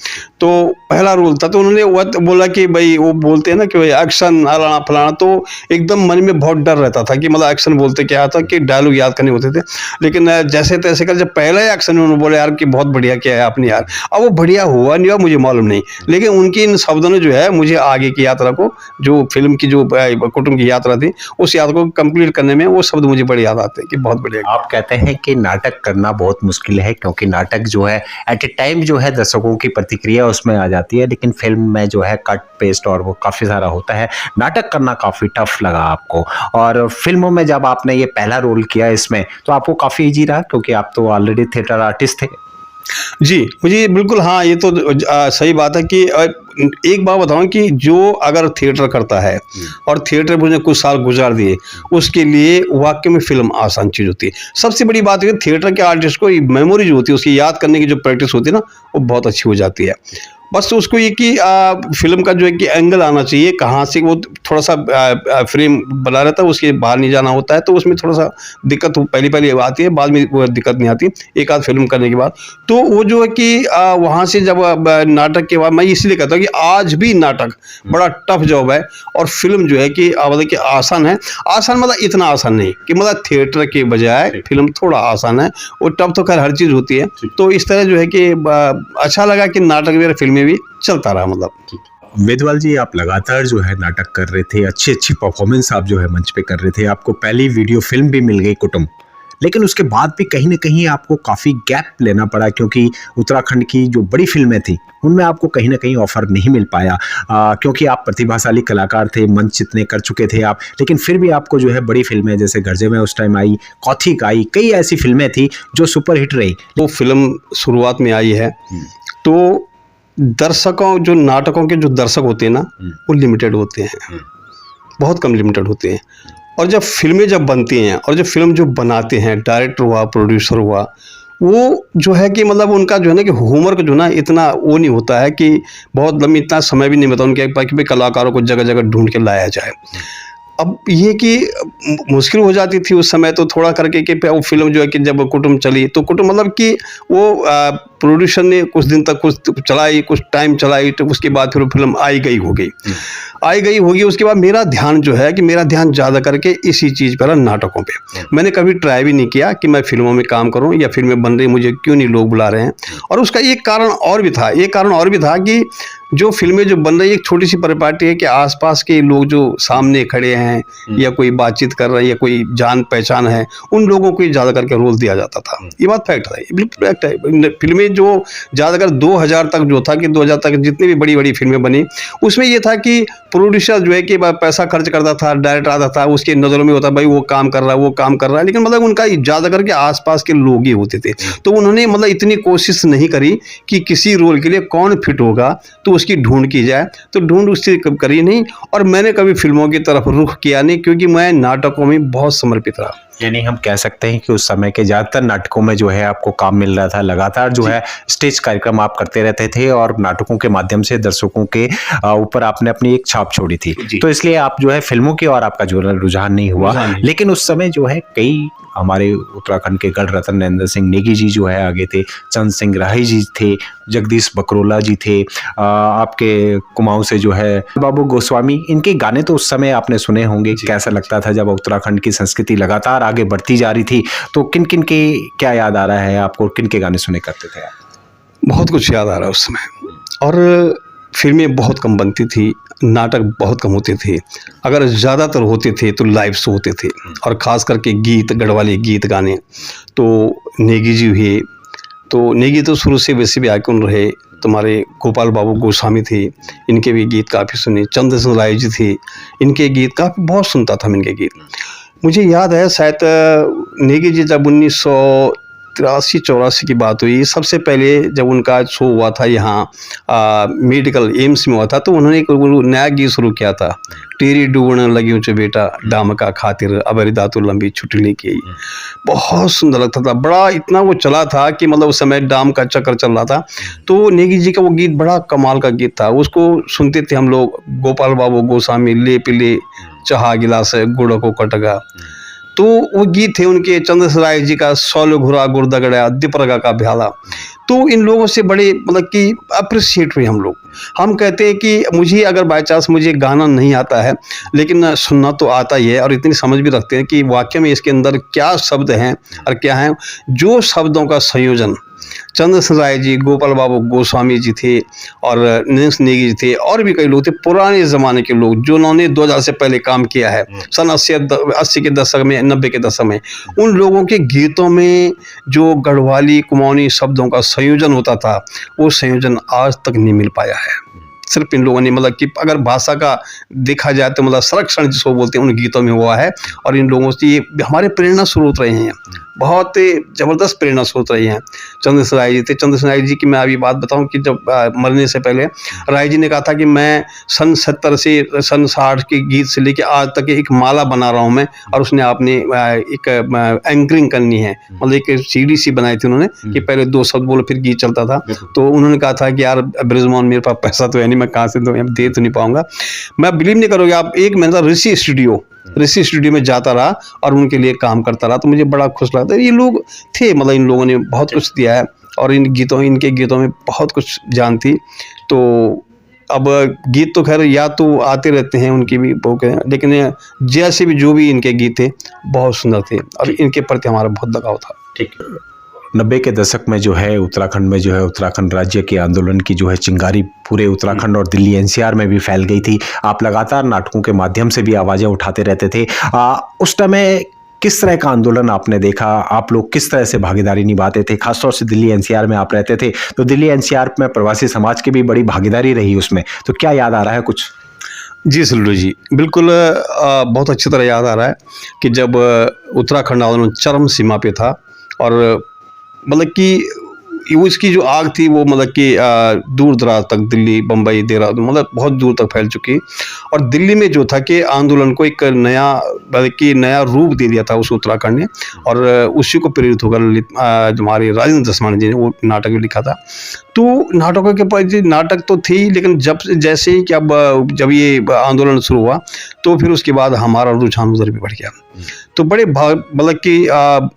तो पहला रोल था। तो उन्होंने वो बोला कि भाई वो बोलते हैं ना कि एक्शन फलाना फलाना, तो एकदम मन में बहुत डर रहता था कि मतलब एक्शन बोलते क्या था कि डायलॉग याद करने होते थे। लेकिन जैसे तैसे कर जब पहला एक्शन उन्होंने बोला यार कि बहुत बढ़िया किया है आपने यार, अब वो बढ़िया हुआ नहीं हुआ मुझे मालूम नहीं, लेकिन उनकी इन शब्दों ने जो है मुझे आगे की यात्रा को, जो फिल्म की जो कुटुंब की यात्रा थी, उस यात्रा को कंप्लीट करने में वो शब्द मुझे बड़े याद आते हैं कि बहुत बढ़िया। आप कहते हैं कि नाटक करना बहुत मुश्किल है, क्योंकि नाटक जो है एट ए टाइम जो है दर्शकों की प्रतिक्रिया उसमें आ जाती है, लेकिन फिल्म में जो है कट पेस्ट और वो काफ़ी सारा होता है। नाटक करना काफ़ी टफ लगा आपको, और फिल्मों में जब आपने ये पहला रोल किया इसमें तो आपको काफ़ी ईजी रहा, क्योंकि आप तो ऑलरेडी थिएटर आर्टिस्ट थे। जी, मुझे बिल्कुल, हाँ, ये तो सही बात है कि एक बात बताऊं कि जो अगर थिएटर करता है और थिएटर में उसने कुछ साल गुजार दिए, उसके लिए वाकई में फिल्म आसान चीज़ होती है। सबसे बड़ी बात है कि थिएटर के आर्टिस्ट को मेमोरी जो होती है, उसकी याद करने की जो प्रैक्टिस होती है ना, वो बहुत अच्छी हो जाती है। बस उसको ये कि फिल्म का जो है कि एंगल आना चाहिए, कहाँ से वो थोड़ा सा फ्रेम बना रहता है, उसके बाहर नहीं जाना होता है, तो उसमें थोड़ा सा दिक्कत पहली आती है, बाद में वो दिक्कत नहीं आती एक आध फिल्म करने के बाद। तो वो जो है कि वहाँ से जब नाटक के बाद, मैं इसलिए कहता हूँ कि आज भी नाटक बड़ा टफ जॉब है, और फिल्म जो है कि मतलब कि आसान है। आसान मतलब इतना आसान नहीं कि मतलब थिएटर के बजाय फिल्म थोड़ा आसान है, और टफ तो खैर हर चीज़ होती है। तो इस तरह जो है कि अच्छा लगा कि नाटक मेरा फिल्म में भी चलता रहा। मतलब वेदवाल जी, आप लगातार जो है नाटक कर रहे थे, अच्छी अच्छी परफॉर्मेंस आप जो है मंच पे कर रहे थे, आपको पहली वीडियो फिल्म भी मिल गई कुटुंब, लेकिन उसके बाद भी कहीं ना कहीं आपको काफ़ी गैप लेना पड़ा, क्योंकि उत्तराखंड की जो बड़ी फिल्में थी उनमें आपको कहीं ना कहीं ऑफर नहीं मिल पाया, क्योंकि आप प्रतिभाशाली कलाकार थे, मंच इतने कर चुके थे आप, लेकिन फिर भी आपको जो है बड़ी फिल्में जैसे गर्जे में उस टाइम आई, कौथिक आई, कई ऐसी फिल्में थी जो सुपरहिट रही। वो फिल्म शुरुआत में आई है, तो दर्शकों, जो नाटकों के जो दर्शक होते हैं ना, वो लिमिटेड होते हैं, बहुत कम लिमिटेड होते हैं। और जब फिल्में जब बनती हैं और जब फिल्म जो बनाते हैं, डायरेक्टर हुआ, प्रोड्यूसर हुआ, वो जो है कि मतलब उनका जो है ना कि होमवर्क जो ना इतना वो नहीं होता है कि बहुत लंबी इतना समय भी नहीं होता उनके पास कि भाई कलाकारों को जगह जगह ढूंढ के लाया जाए। अब ये कि मुश्किल हो जाती थी उस समय तो थोड़ा करके कि वो फिल्म जो है कि जब कुटुंब चली तो कुटुंब मतलब कि वो प्रोड्यूसर ने कुछ दिन तक कुछ चलाई, कुछ टाइम चलाई, तो उसके बाद फिर वो फिल्म आई गई होगी। उसके बाद मेरा ध्यान जो है कि मेरा ध्यान ज़्यादा करके इसी चीज़ पर, नाटकों पे। मैंने कभी ट्राई भी नहीं किया कि मैं फिल्मों में काम करूं या फिल्में बन रही मुझे क्यों नहीं लोग बुला रहे हैं। और उसका एक कारण और भी था कि जो फिल्में जो बन रही है एक छोटी सी परिपाटी है कि आसपास के लोग जो सामने खड़े हैं या कोई बातचीत कर रहे हैं या कोई जान पहचान है, उन लोगों को ज़्यादा करके रोल दिया जाता था। ये बात फैक्ट है, बिल्कुल फैक्ट है। फिल्में जो ज़्यादातर 2000 तक जो था कि 2000 तक जितनी भी बड़ी बड़ी फिल्में बनी उसमें ये था कि प्रोड्यूसर जो है कि पैसा खर्च करता था, डायरेक्टर आता था, उसके नज़रों में होता भाई वो काम कर रहा है, लेकिन मतलब उनका ज़्यादा करके आसपास के लोग ही होते थे। तो उन्होंने मतलब इतनी कोशिश नहीं करी कि किसी रोल के लिए कौन फिट होगा तो उसकी ढूंढ की जाए, तो ढूंढ उससे करी नहीं। और मैंने कभी फिल्मों की तरफ रुख किया नहीं क्योंकि मैं नाटकों में बहुत समर्पित रहा। यानी हम कह सकते हैं कि उस समय के ज़्यादातर नाटकों में जो है आपको काम मिल रहा था, लगातार जो है स्टेज कार्यक्रम आप करते रहते थे और नाटकों के माध्यम से दर्शकों के ऊपर आपने अपनी एक छाप छोड़ी थी, तो इसलिए आप जो है फिल्मों की ओर आपका जो रुझान नहीं हुआ। लेकिन उस समय जो है कई हमारे उत्तराखंड के गढ़ रतन नरेंद्र सिंह नेगी जी जो है आगे थे, चंद सिंह राही जी थे, जगदीश बकरोला जी थे, आपके कुमाऊं से जो है बाबू गोस्वामी, इनके गाने तो उस समय आपने सुने होंगे। कैसा लगता था जब उत्तराखंड की संस्कृति लगातार आगे बढ़ती जा रही थी, तो किन किन के क्या याद आ रहा है आपको, किन के गाने सुने करते थे आप? बहुत कुछ याद आ रहा है उस समय। और फिल्में बहुत कम बनती थी, नाटक बहुत कम होते थे, अगर ज़्यादातर होते थे तो लाइव शो होते थे। और ख़ास करके गीत, गढ़वाली गीत गाने तो नेगी जी हुए, तो नेगी तो शुरू से वैसे भी आइकन रहे। तुम्हारे गोपाल बाबू गोस्वामी थे, इनके भी गीत काफ़ी सुने। चंद सिंह राय जी थे, इनके गीत काफ़ी बहुत सुनता था मैं इनके गीत। मुझे याद है शायद नेगी जी जब 1983-84 की बात हुई, सबसे पहले जब उनका शो हुआ था यहाँ मेडिकल एम्स में हुआ था, तो उन्होंने एक नया गीत शुरू किया था, टेरी डूबने लगी ऊँचे बेटा डाम का खातिर अबरी दातु लंबी छुट्टी लेके आई। बहुत सुंदर लगता था, बड़ा इतना वो चला था कि मतलब उस समय डाम का चक्कर चल रहा था। तो नेगी जी का वो गीत बड़ा कमाल का गीत था, उसको सुनते थे हम लोग। गोपाल बाबू गोस्वामी ले पिले चाहा गिलास गुड़ को कटगा, तो वो गीत थे उनके। चंद्रसराय जी का सौल घुरा गुरदगड़ा दीपरगा का भ्याला, तो इन लोगों से बड़े मतलब कि अप्रिशिएट हुए हम लोग। हम कहते हैं कि मुझे अगर बाय चांस मुझे गाना नहीं आता है लेकिन सुनना तो आता ही है, और इतनी समझ भी रखते हैं कि वाकई में इसके अंदर क्या शब्द हैं और क्या हैं। जो शब्दों का संयोजन चंद्रसेन राय जी, गोपाल बाबू गोस्वामी जी थे और नरेंद्र नेगी जी थे, और भी कई लोग थे पुराने ज़माने के लोग जो उन्होंने 2000 से पहले काम किया है, सन 80 के दशक में, 90 के दशक में। उन लोगों के गीतों में जो गढ़वाली कुमाऊनी शब्दों का संयोजन होता था, वो संयोजन आज तक नहीं मिल पाया है। सिर्फ इन लोगों ने मतलब कि अगर भाषा का देखा जाए तो मतलब संरक्षण जिसको बोलते हैं उन गीतों में हुआ है। और इन लोगों से ये हमारे प्रेरणा स्रोत रहे हैं, बहुत ज़बरदस्त प्रेरणा स्रोत रही हैं। चंद्रसेन राय जी थे। चंद्रसेन राय जी की मैं अभी बात बताऊं कि जब मरने से पहले राय जी ने कहा था कि मैं सन 70 से सन 60 के गीत से लेके आज तक एक माला बना रहा हूं मैं, और उसने आपने एक एंकरिंग करनी है, मतलब एक सीडी सी बनाई थी उन्होंने कि पहले 2 शब्द बोलो फिर गीत चलता था। तो उन्होंने कहा था कि यार ब्रिजमोहन मेरे पास पैसा तो है नहीं, मैं कहाँ से दे तो नहीं पाऊंगा। मैं बिलीव नहीं करोगे आप, एक महीना ऋषि स्टूडियो में जाता रहा और उनके लिए काम करता रहा, तो मुझे बड़ा खुश लगता है। ये लोग थे, मतलब इन लोगों ने बहुत कुछ दिया है और इनके गीतों में बहुत कुछ जान थी। तो अब गीत तो खैर याद तो आते रहते हैं उनकी भी, लेकिन जैसे भी जो भी इनके गीत थे बहुत सुंदर थे और इनके प्रति हमारा बहुत लगाव था। ठीक है। 90 के दशक में जो है उत्तराखंड में जो है उत्तराखंड राज्य के आंदोलन की जो है चिंगारी पूरे उत्तराखंड और दिल्ली एनसीआर में भी फैल गई थी। आप लगातार नाटकों के माध्यम से भी आवाज़ें उठाते रहते थे। उस समय किस तरह का आंदोलन आपने देखा, आप लोग किस तरह से भागीदारी निभाते थे? खासतौर से दिल्ली एनसीआर में आप रहते थे, तो दिल्ली एनसीआर में प्रवासी समाज की भी बड़ी भागीदारी रही उसमें, तो क्या याद आ रहा है कुछ? जी सल्लू जी, बिल्कुल बहुत अच्छी तरह याद आ रहा है कि जब उत्तराखंड आंदोलन चरम सीमा पे था और मतलब कि उसकी जो आग थी वो मतलब कि दूर दराज तक, दिल्ली, बम्बई, देहरादून, मतलब बहुत दूर तक फैल चुकी। और दिल्ली में जो था कि आंदोलन को एक नया, बल्कि नया रूप दे दिया था उस उत्तराखंड ने। और उसी को प्रेरित होकर जो हमारे राजेंद्र दसमानी जी ने वो नाटक भी लिखा था। तो नाटकों के पास नाटक तो थी, लेकिन जैसे ही कि अब जब ये आंदोलन शुरू हुआ तो फिर उसके बाद हमारा रुझान उधर भी बढ़ गया। तो बड़े मतलब कि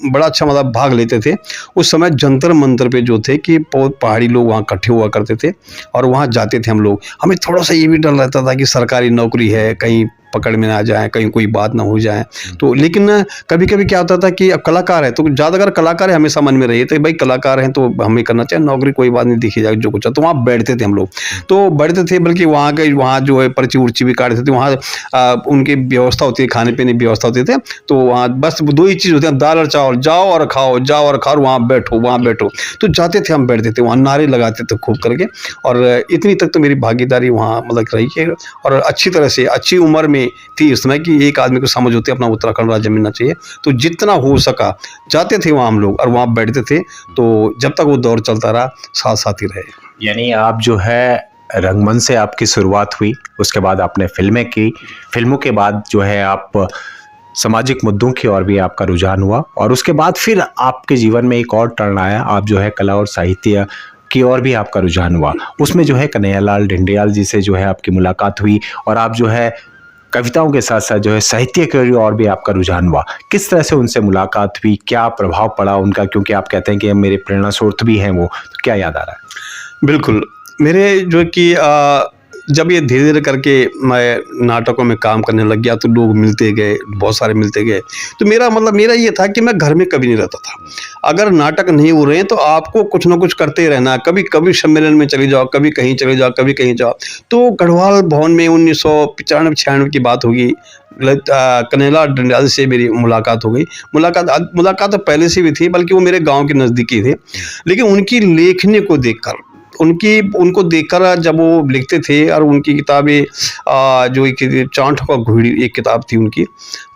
बड़ा अच्छा मतलब भाग लेते थे। उस समय जंतर मंतर पे जो थे कि बहुत पहाड़ी लोग वहाँ इकट्ठे हुआ करते थे और वहाँ जाते थे हम लोग। हमें थोड़ा सा ये भी डर लगता था कि सरकारी नौकरी है, कहीं पकड़ में ना जाए, कहीं कोई बात ना हो जाए। तो लेकिन कभी कभी क्या होता था कि अब कलाकार है तो ज़्यादातर कलाकार है, हमेशा मन में रहिए तो भाई कलाकार हैं तो हमें करना चाहिए, नौकरी कोई बात नहीं, देखी जाए जो कुछ है। तो वहाँ बैठते थे हम लोग, तो बैठते थे, बल्कि वहाँ जो है पर्ची उर्ची भी काटते थे। वहाँ उनकी व्यवस्था होती है, खाने पीने की व्यवस्था होती थी। तो वहाँ बस दो ही चीज़ होती है, दाल और चावल, जाओ और खाओ, जाओ और खाओ, वहाँ बैठो, वहाँ बैठो। तो जाते थे, हम बैठते थे, वहाँ नारे लगाते थे खूब करके। और इतनी तक तो मेरी भागीदारी वहाँ मतलब रही है। और अच्छी तरह से, अच्छी उम्र में थी इस समय कि एक आदमी को समझ होती है अपना उत्तराखंड राज्य मिलना चाहिए। तो जितना हो सका जाते थे वहाँ हम लोग और वहाँ बैठते थे। तो जब तक वो दौर चलता रहा, साथ साथ ही रहे। यानी आप जो है रंगमंच से आपकी शुरुआत हुई, उसके बाद आपने फिल्में की, फिल्मों के बाद जो है आप सामाजिक मुद्दों की ओर भी आपका रुझान हुआ, और उसके बाद फिर आपके जीवन में एक और टर्न आया, आप जो है कला और साहित्य की ओर भी आपका रुझान हुआ। उसमें जो है कन्हैयालाल ढिंडियाल जी से जो है आपकी मुलाकात हुई और आप जो है कविताओं के साथ साथ जो है साहित्य की ओर भी आपका रुझान हुआ। किस तरह से उनसे मुलाकात हुई, क्या प्रभाव पड़ा उनका, क्योंकि आप कहते हैं कि मेरे प्रेरणा स्रोत भी हैं वो, तो क्या याद आ रहा है? बिल्कुल, मेरे जो कि जब ये धीरे धीरे करके मैं नाटकों में काम करने लग गया तो लोग मिलते गए, बहुत सारे मिलते गए। तो मेरा ये था कि मैं घर में कभी नहीं रहता था। अगर नाटक नहीं हो रहे हैं तो आपको कुछ ना कुछ करते रहना, कभी कभी सम्मेलन में चले जाओ, कभी कहीं चले जाओ, कभी कहीं जाओ। तो गढ़वाल भवन में 1995-96 की बात होगी, कन्हैयालाल ढिंडियाल से मेरी मुलाकात हो गई। मुलाकात तो पहले से भी थी, बल्कि वो मेरे गांव के नज़दीकी थे। लेकिन उनकी लेखनी को देखकर, उनको देखकर जब वो लिखते थे, और उनकी किताबें जो एक चांट का घोड़ी एक किताब थी उनकी,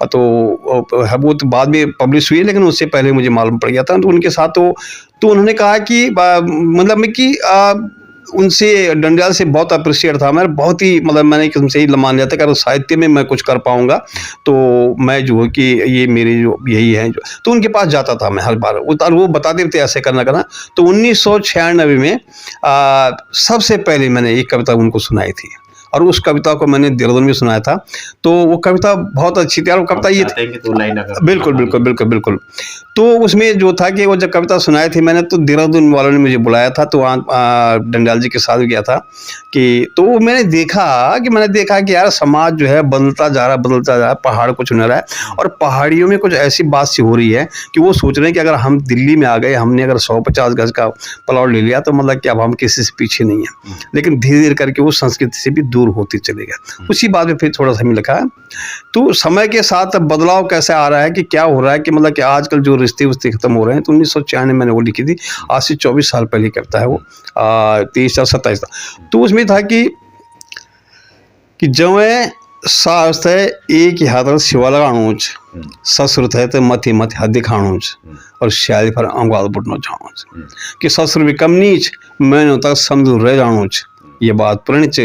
तो वो तो बाद में पब्लिश हुई, लेकिन उससे पहले मुझे मालूम पड़ गया था। तो उनके साथ तो उन्होंने कहा कि मतलब मैं कि उनसे ढिंडियाल से बहुत अप्रिशिएट था मैं, बहुत ही मतलब मैंने एकदम से ही मान लिया था कि अगर साहित्य में मैं कुछ कर पाऊंगा तो मैं जो है कि ये मेरे जो यही है जो। तो उनके पास जाता था मैं हर बार, और वो बताते थे ऐसे करना। तो 1996 में सबसे पहले मैंने एक कविता उनको सुनाई थी, और उस कविता को मैंने देहरादून में सुनाया था। तो वो कविता बहुत अच्छी थी, और वो कविता ये बिल्कुल। तो उसमें जो था कि वो जब कविता सुनाई थी मैंने, तो देहरादून वालों ने मुझे बुलाया था, तो वहाँ ढिंडियाल जी के साथ गया था कि तो मैंने देखा कि यार समाज जो है बदलता जा रहा है, पहाड़ को चुन रहा है, और पहाड़ियों में कुछ ऐसी बात सी हो रही है कि वो सोच रहे हैं कि अगर हम दिल्ली में आ गए, हमने अगर 150 गज का प्लॉट ले लिया तो मतलब कि अब हम किसी से पीछे नहीं है। लेकिन धीरे धीरे करके वो संस्कृति से भी दूर होती चले गए। उसी बात में फिर थोड़ा सा हमें लिखा है। तो समय के साथ बदलाव कैसे आ रहा है, कि क्या हो रहा है कि मतलब कि आजकल जो रिश्ते उस्ते खत्म हो रहे हैं। तो 1996 में मैंने वो लिखी थी, आज से 24 साल पहले कविता है वो, 23 या 27। तो उसमें था कि जवें सास है एक ही हाथ शिवा लगाणुच, ससुर है तो मथी हद दिखाणुच, और शायद पर अंगवाल बुटनो जाणुच, कि ससुर भी कम नीच, मैंने तक समझू रह जाणुच। ये बात प्रणच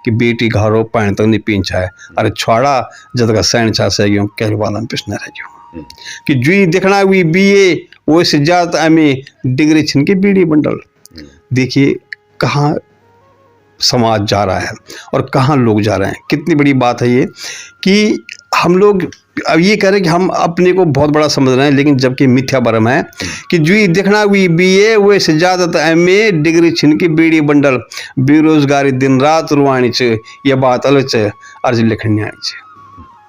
कि बेटी घरों पैण तक नहीं पीछा है, अरे छोड़ा जद का सैन छा से गयो कहल वाला पिछने रह गयो, कि जुई देखना हुई बीए वो से ज्यादा हमें डिग्री छिन के बीड़ी बंडल। देखिए कहाँ समाज जा रहा है और कहाँ लोग जा रहे हैं। कितनी बड़ी बात है ये कि हम लोग अब ये कह रहे हैं कि हम अपने को बहुत बड़ा समझ रहे हैं, लेकिन जबकि मिथ्या भरम है कि जुई देखना हुई बीए वो से ज्यादा एमए डिग्री छिन की बीड़ी बंडल, बेरोजगारी दिन रात रुआनी च, यह बात अलग च अर्ज लिखनी आई च,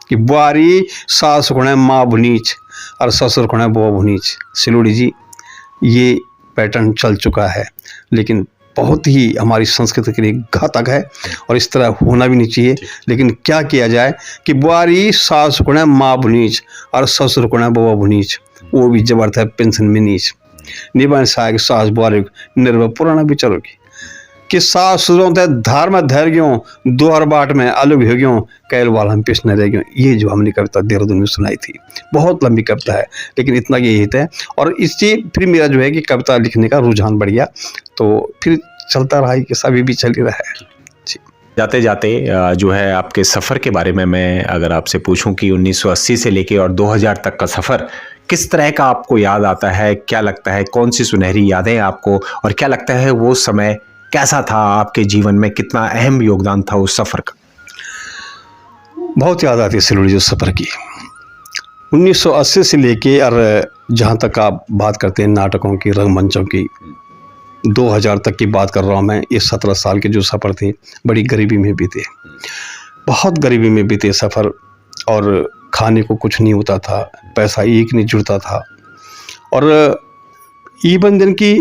कि बुआरी सास खुणे माँ भुनीच और ससुर खुणे बुआ भुनीच। सिलोड़ी जी, ये पैटर्न चल चुका है, लेकिन बहुत ही हमारी संस्कृति के लिए घातक है, और इस तरह होना भी नहीं चाहिए। लेकिन क्या किया जाए कि बुआरी सास कुणे माँ भुनीच और ससुर कुणे बुआ भुनीच, वो भी जबरदस्त है पेंशन में नीच, निबन साग सास बुआरी निर्भर पुराना भी चलोगी। कि सास सुरों ते धार में धैर्यों दोहर बाट में अलग हो गयों कैल वाल हम पेश न रह गयों। ये जो हमने कविता देहरादून में सुनाई थी, बहुत लंबी कविता है लेकिन इतना ये हित है। और इससे फिर मेरा जो है कि कविता लिखने का रुझान बढ़ गया, तो फिर चलता रहा, कि अभी भी चल ही रहा है। जाते जाते जो है आपके सफ़र के बारे में मैं अगर आपसे पूछूं कि 1980 से लेके और 2000 तक का सफ़र किस तरह का आपको याद आता है, क्या लगता है, कौन सी सुनहरी यादें आपको, और क्या लगता है वो समय कैसा था आपके जीवन में, कितना अहम योगदान था उस सफ़र का? बहुत याद आती है सिलोड़ी जो सफ़र की। 1980 से लेके और जहाँ तक आप बात करते हैं नाटकों की, रंगमंचों की, 2000 तक की बात कर रहा हूँ मैं। ये 17 साल के जो सफ़र थे बड़ी गरीबी में बीते, बहुत गरीबी में बीते सफ़र, और खाने को कुछ नहीं होता था, पैसा एक नहीं जुड़ता था। और इवन दिन की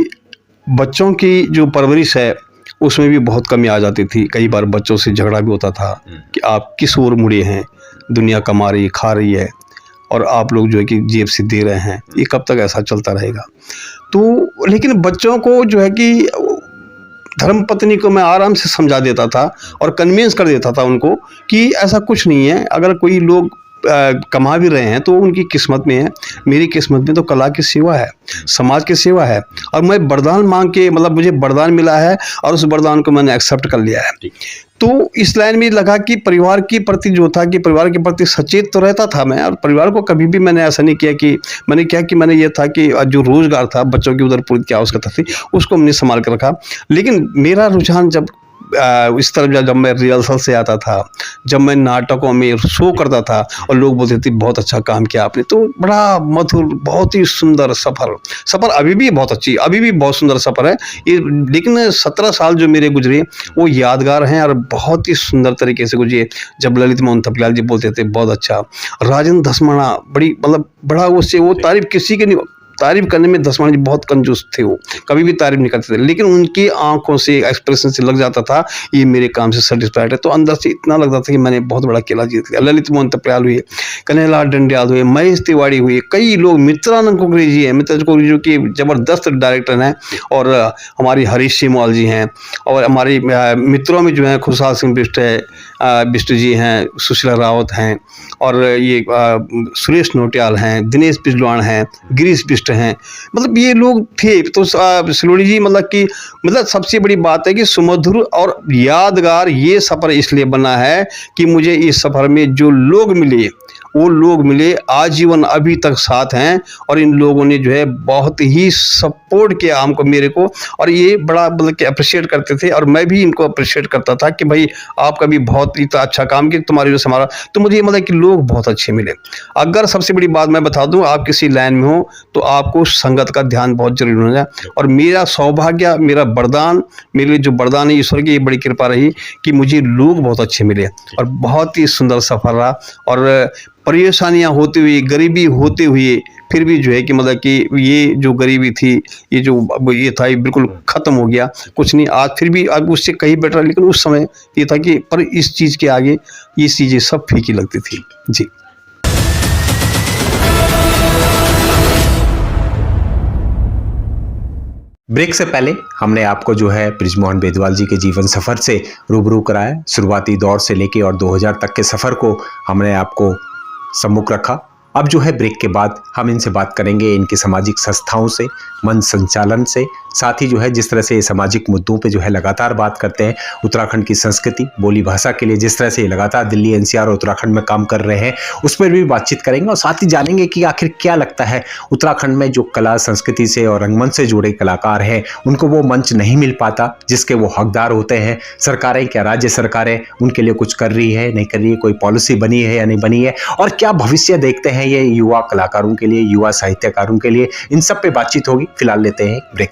बच्चों की जो परवरिश है उसमें भी बहुत कमी आ जाती थी। कई बार बच्चों से झगड़ा भी होता था कि आप किस ओर मुड़े हैं, दुनिया कमा रही खा रही है और आप लोग जो है कि जेब से दे रहे हैं, ये कब तक ऐसा चलता रहेगा। तो लेकिन बच्चों को जो है कि धर्मपत्नी को मैं आराम से समझा देता था और कन्विंस कर देता था उनको कि ऐसा कुछ नहीं है। अगर कोई लोग कमा भी रहे हैं तो उनकी किस्मत में है, मेरी किस्मत में तो कला की सेवा है, समाज की सेवा है। और मैं वरदान मांग के, मतलब मुझे वरदान मिला है और उस वरदान को मैंने एक्सेप्ट कर लिया है। तो इस लाइन में लगा कि परिवार के प्रति जो था कि परिवार के प्रति सचेत तो रहता था मैं, और परिवार को कभी भी मैंने ऐसा नहीं किया कि मैंने ये था कि जो रोजगार था बच्चों की उधर पूरी क्या आवश्यकता थी उसको हमने संभाल कर रखा। लेकिन मेरा रुझान जब इस तरफ जब मैं रिहर्सल से आता था, जब मैं नाटकों में शो करता था और लोग बोलते थे बहुत अच्छा काम किया आपने, तो बड़ा मधुर, बहुत ही सुंदर सफ़र अभी भी बहुत सुंदर सफ़र है ये। लेकिन 17 साल जो मेरे गुजरे वो यादगार हैं और बहुत ही सुंदर तरीके से गुजरे। जब ललित मोहन थपलियाल जी बोलते थे बहुत अच्छा, राजेंद्र धसमाना बड़ी, मतलब बड़ा उससे वो तारीफ किसी के नहीं, तारीफ करने में धसमाना जी बहुत कंजूस थे, वो कभी भी तारीफ नहीं करते थे, लेकिन उनकी आंखों से, एक्सप्रेशन से लग जाता था ये मेरे काम से सेटिस्फाइड है। तो अंदर से इतना लगता था कि मैंने बहुत बड़ा केला जीत लिया। ललित मोहन थपलियाल हुए, कन्हैयालाल डंडियाल हुए, महेश तिवारी हुए, कई लोग, मित्रानंद कुकरे जी हैं, मित्र कुकरे जी की ज़बरदस्त डायरेक्टर हैं, और हमारी हरीश सिमवाल जी हैं, और हमारे मित्रों में जो है खुशहाल सिंह बिष्ट जी हैं, सुशीला रावत हैं, और ये सुरेश नोटियाल हैं, दिनेश बिजलवान हैं, गिरीश बिष्ट हैं, मतलब ये लोग थे। तो सिलोड़ी जी मतलब सबसे बड़ी बात है कि सुमधुर और यादगार ये सफ़र इसलिए बना है कि मुझे इस सफ़र में जो लोग मिले वो लोग मिले आजीवन अभी तक साथ हैं, और इन लोगों ने जो है बहुत ही सपोर्ट किया हमको, मेरे को, और ये बड़ा मतलब कि अप्रिशिएट करते थे, और मैं भी इनको अप्रिशिएट करता था कि भाई आपका भी बहुत ही अच्छा काम किया, तुम्हारे जो समारा, तो मुझे मतलब कि लोग बहुत अच्छे मिले। अगर सबसे बड़ी बात मैं बता दूं, आप किसी लाइन में हो तो आपको संगत का ध्यान बहुत जरूरी होना है। और मेरा सौभाग्य, मेरा वरदान, मेरे लिए जो वरदान है ईश्वर की, ये बड़ी कृपा रही कि मुझे लोग बहुत अच्छे मिले और बहुत ही सुंदर सफ़र रहा। और परेशानियां होते हुए, गरीबी होते हुए, फिर भी जो है कि मतलब कि ये जो गरीबी थी, ये था, ये बिल्कुल ख़त्म हो गया। कुछ नहीं, आज फिर भी अब उससे कहीं बेटर, लेकिन उस समय ये था कि पर इस चीज़ के आगे ये चीज़ें सब फीकी लगती थी जी। ब्रेक से पहले हमने आपको जो है बृजमोहन बेदवाल जी के जीवन सफ़र से रूबरू कराया। शुरुआती दौर से लेके और 2000 तक के सफ़र को हमने आपको सम्मुख रखा। अब जो है ब्रेक के बाद हम इनसे बात करेंगे इनकी सामाजिक संस्थाओं से, मंच संचालन से, साथ ही जो है जिस तरह से सामाजिक मुद्दों पे जो है लगातार बात करते हैं, उत्तराखंड की संस्कृति, बोली भाषा के लिए जिस तरह से लगातार दिल्ली, एनसीआर और उत्तराखंड में काम कर रहे हैं, उस पर भी बातचीत करेंगे। और साथ ही जानेंगे कि आखिर क्या लगता है उत्तराखंड में जो कला संस्कृति से और रंगमंच से जुड़े कलाकार हैं उनको वो मंच नहीं मिल पाता जिसके वो हकदार होते हैं। सरकारें, क्या राज्य सरकारें उनके लिए कुछ कर रही है, नहीं कर रही है, कोई पॉलिसी बनी है या नहीं बनी है, और क्या भविष्य देखते हैं ये युवा कलाकारों के लिए, युवा साहित्यकारों के लिए, इन सब पे बातचीत होगी। फिलहाल लेते हैं ब्रेक।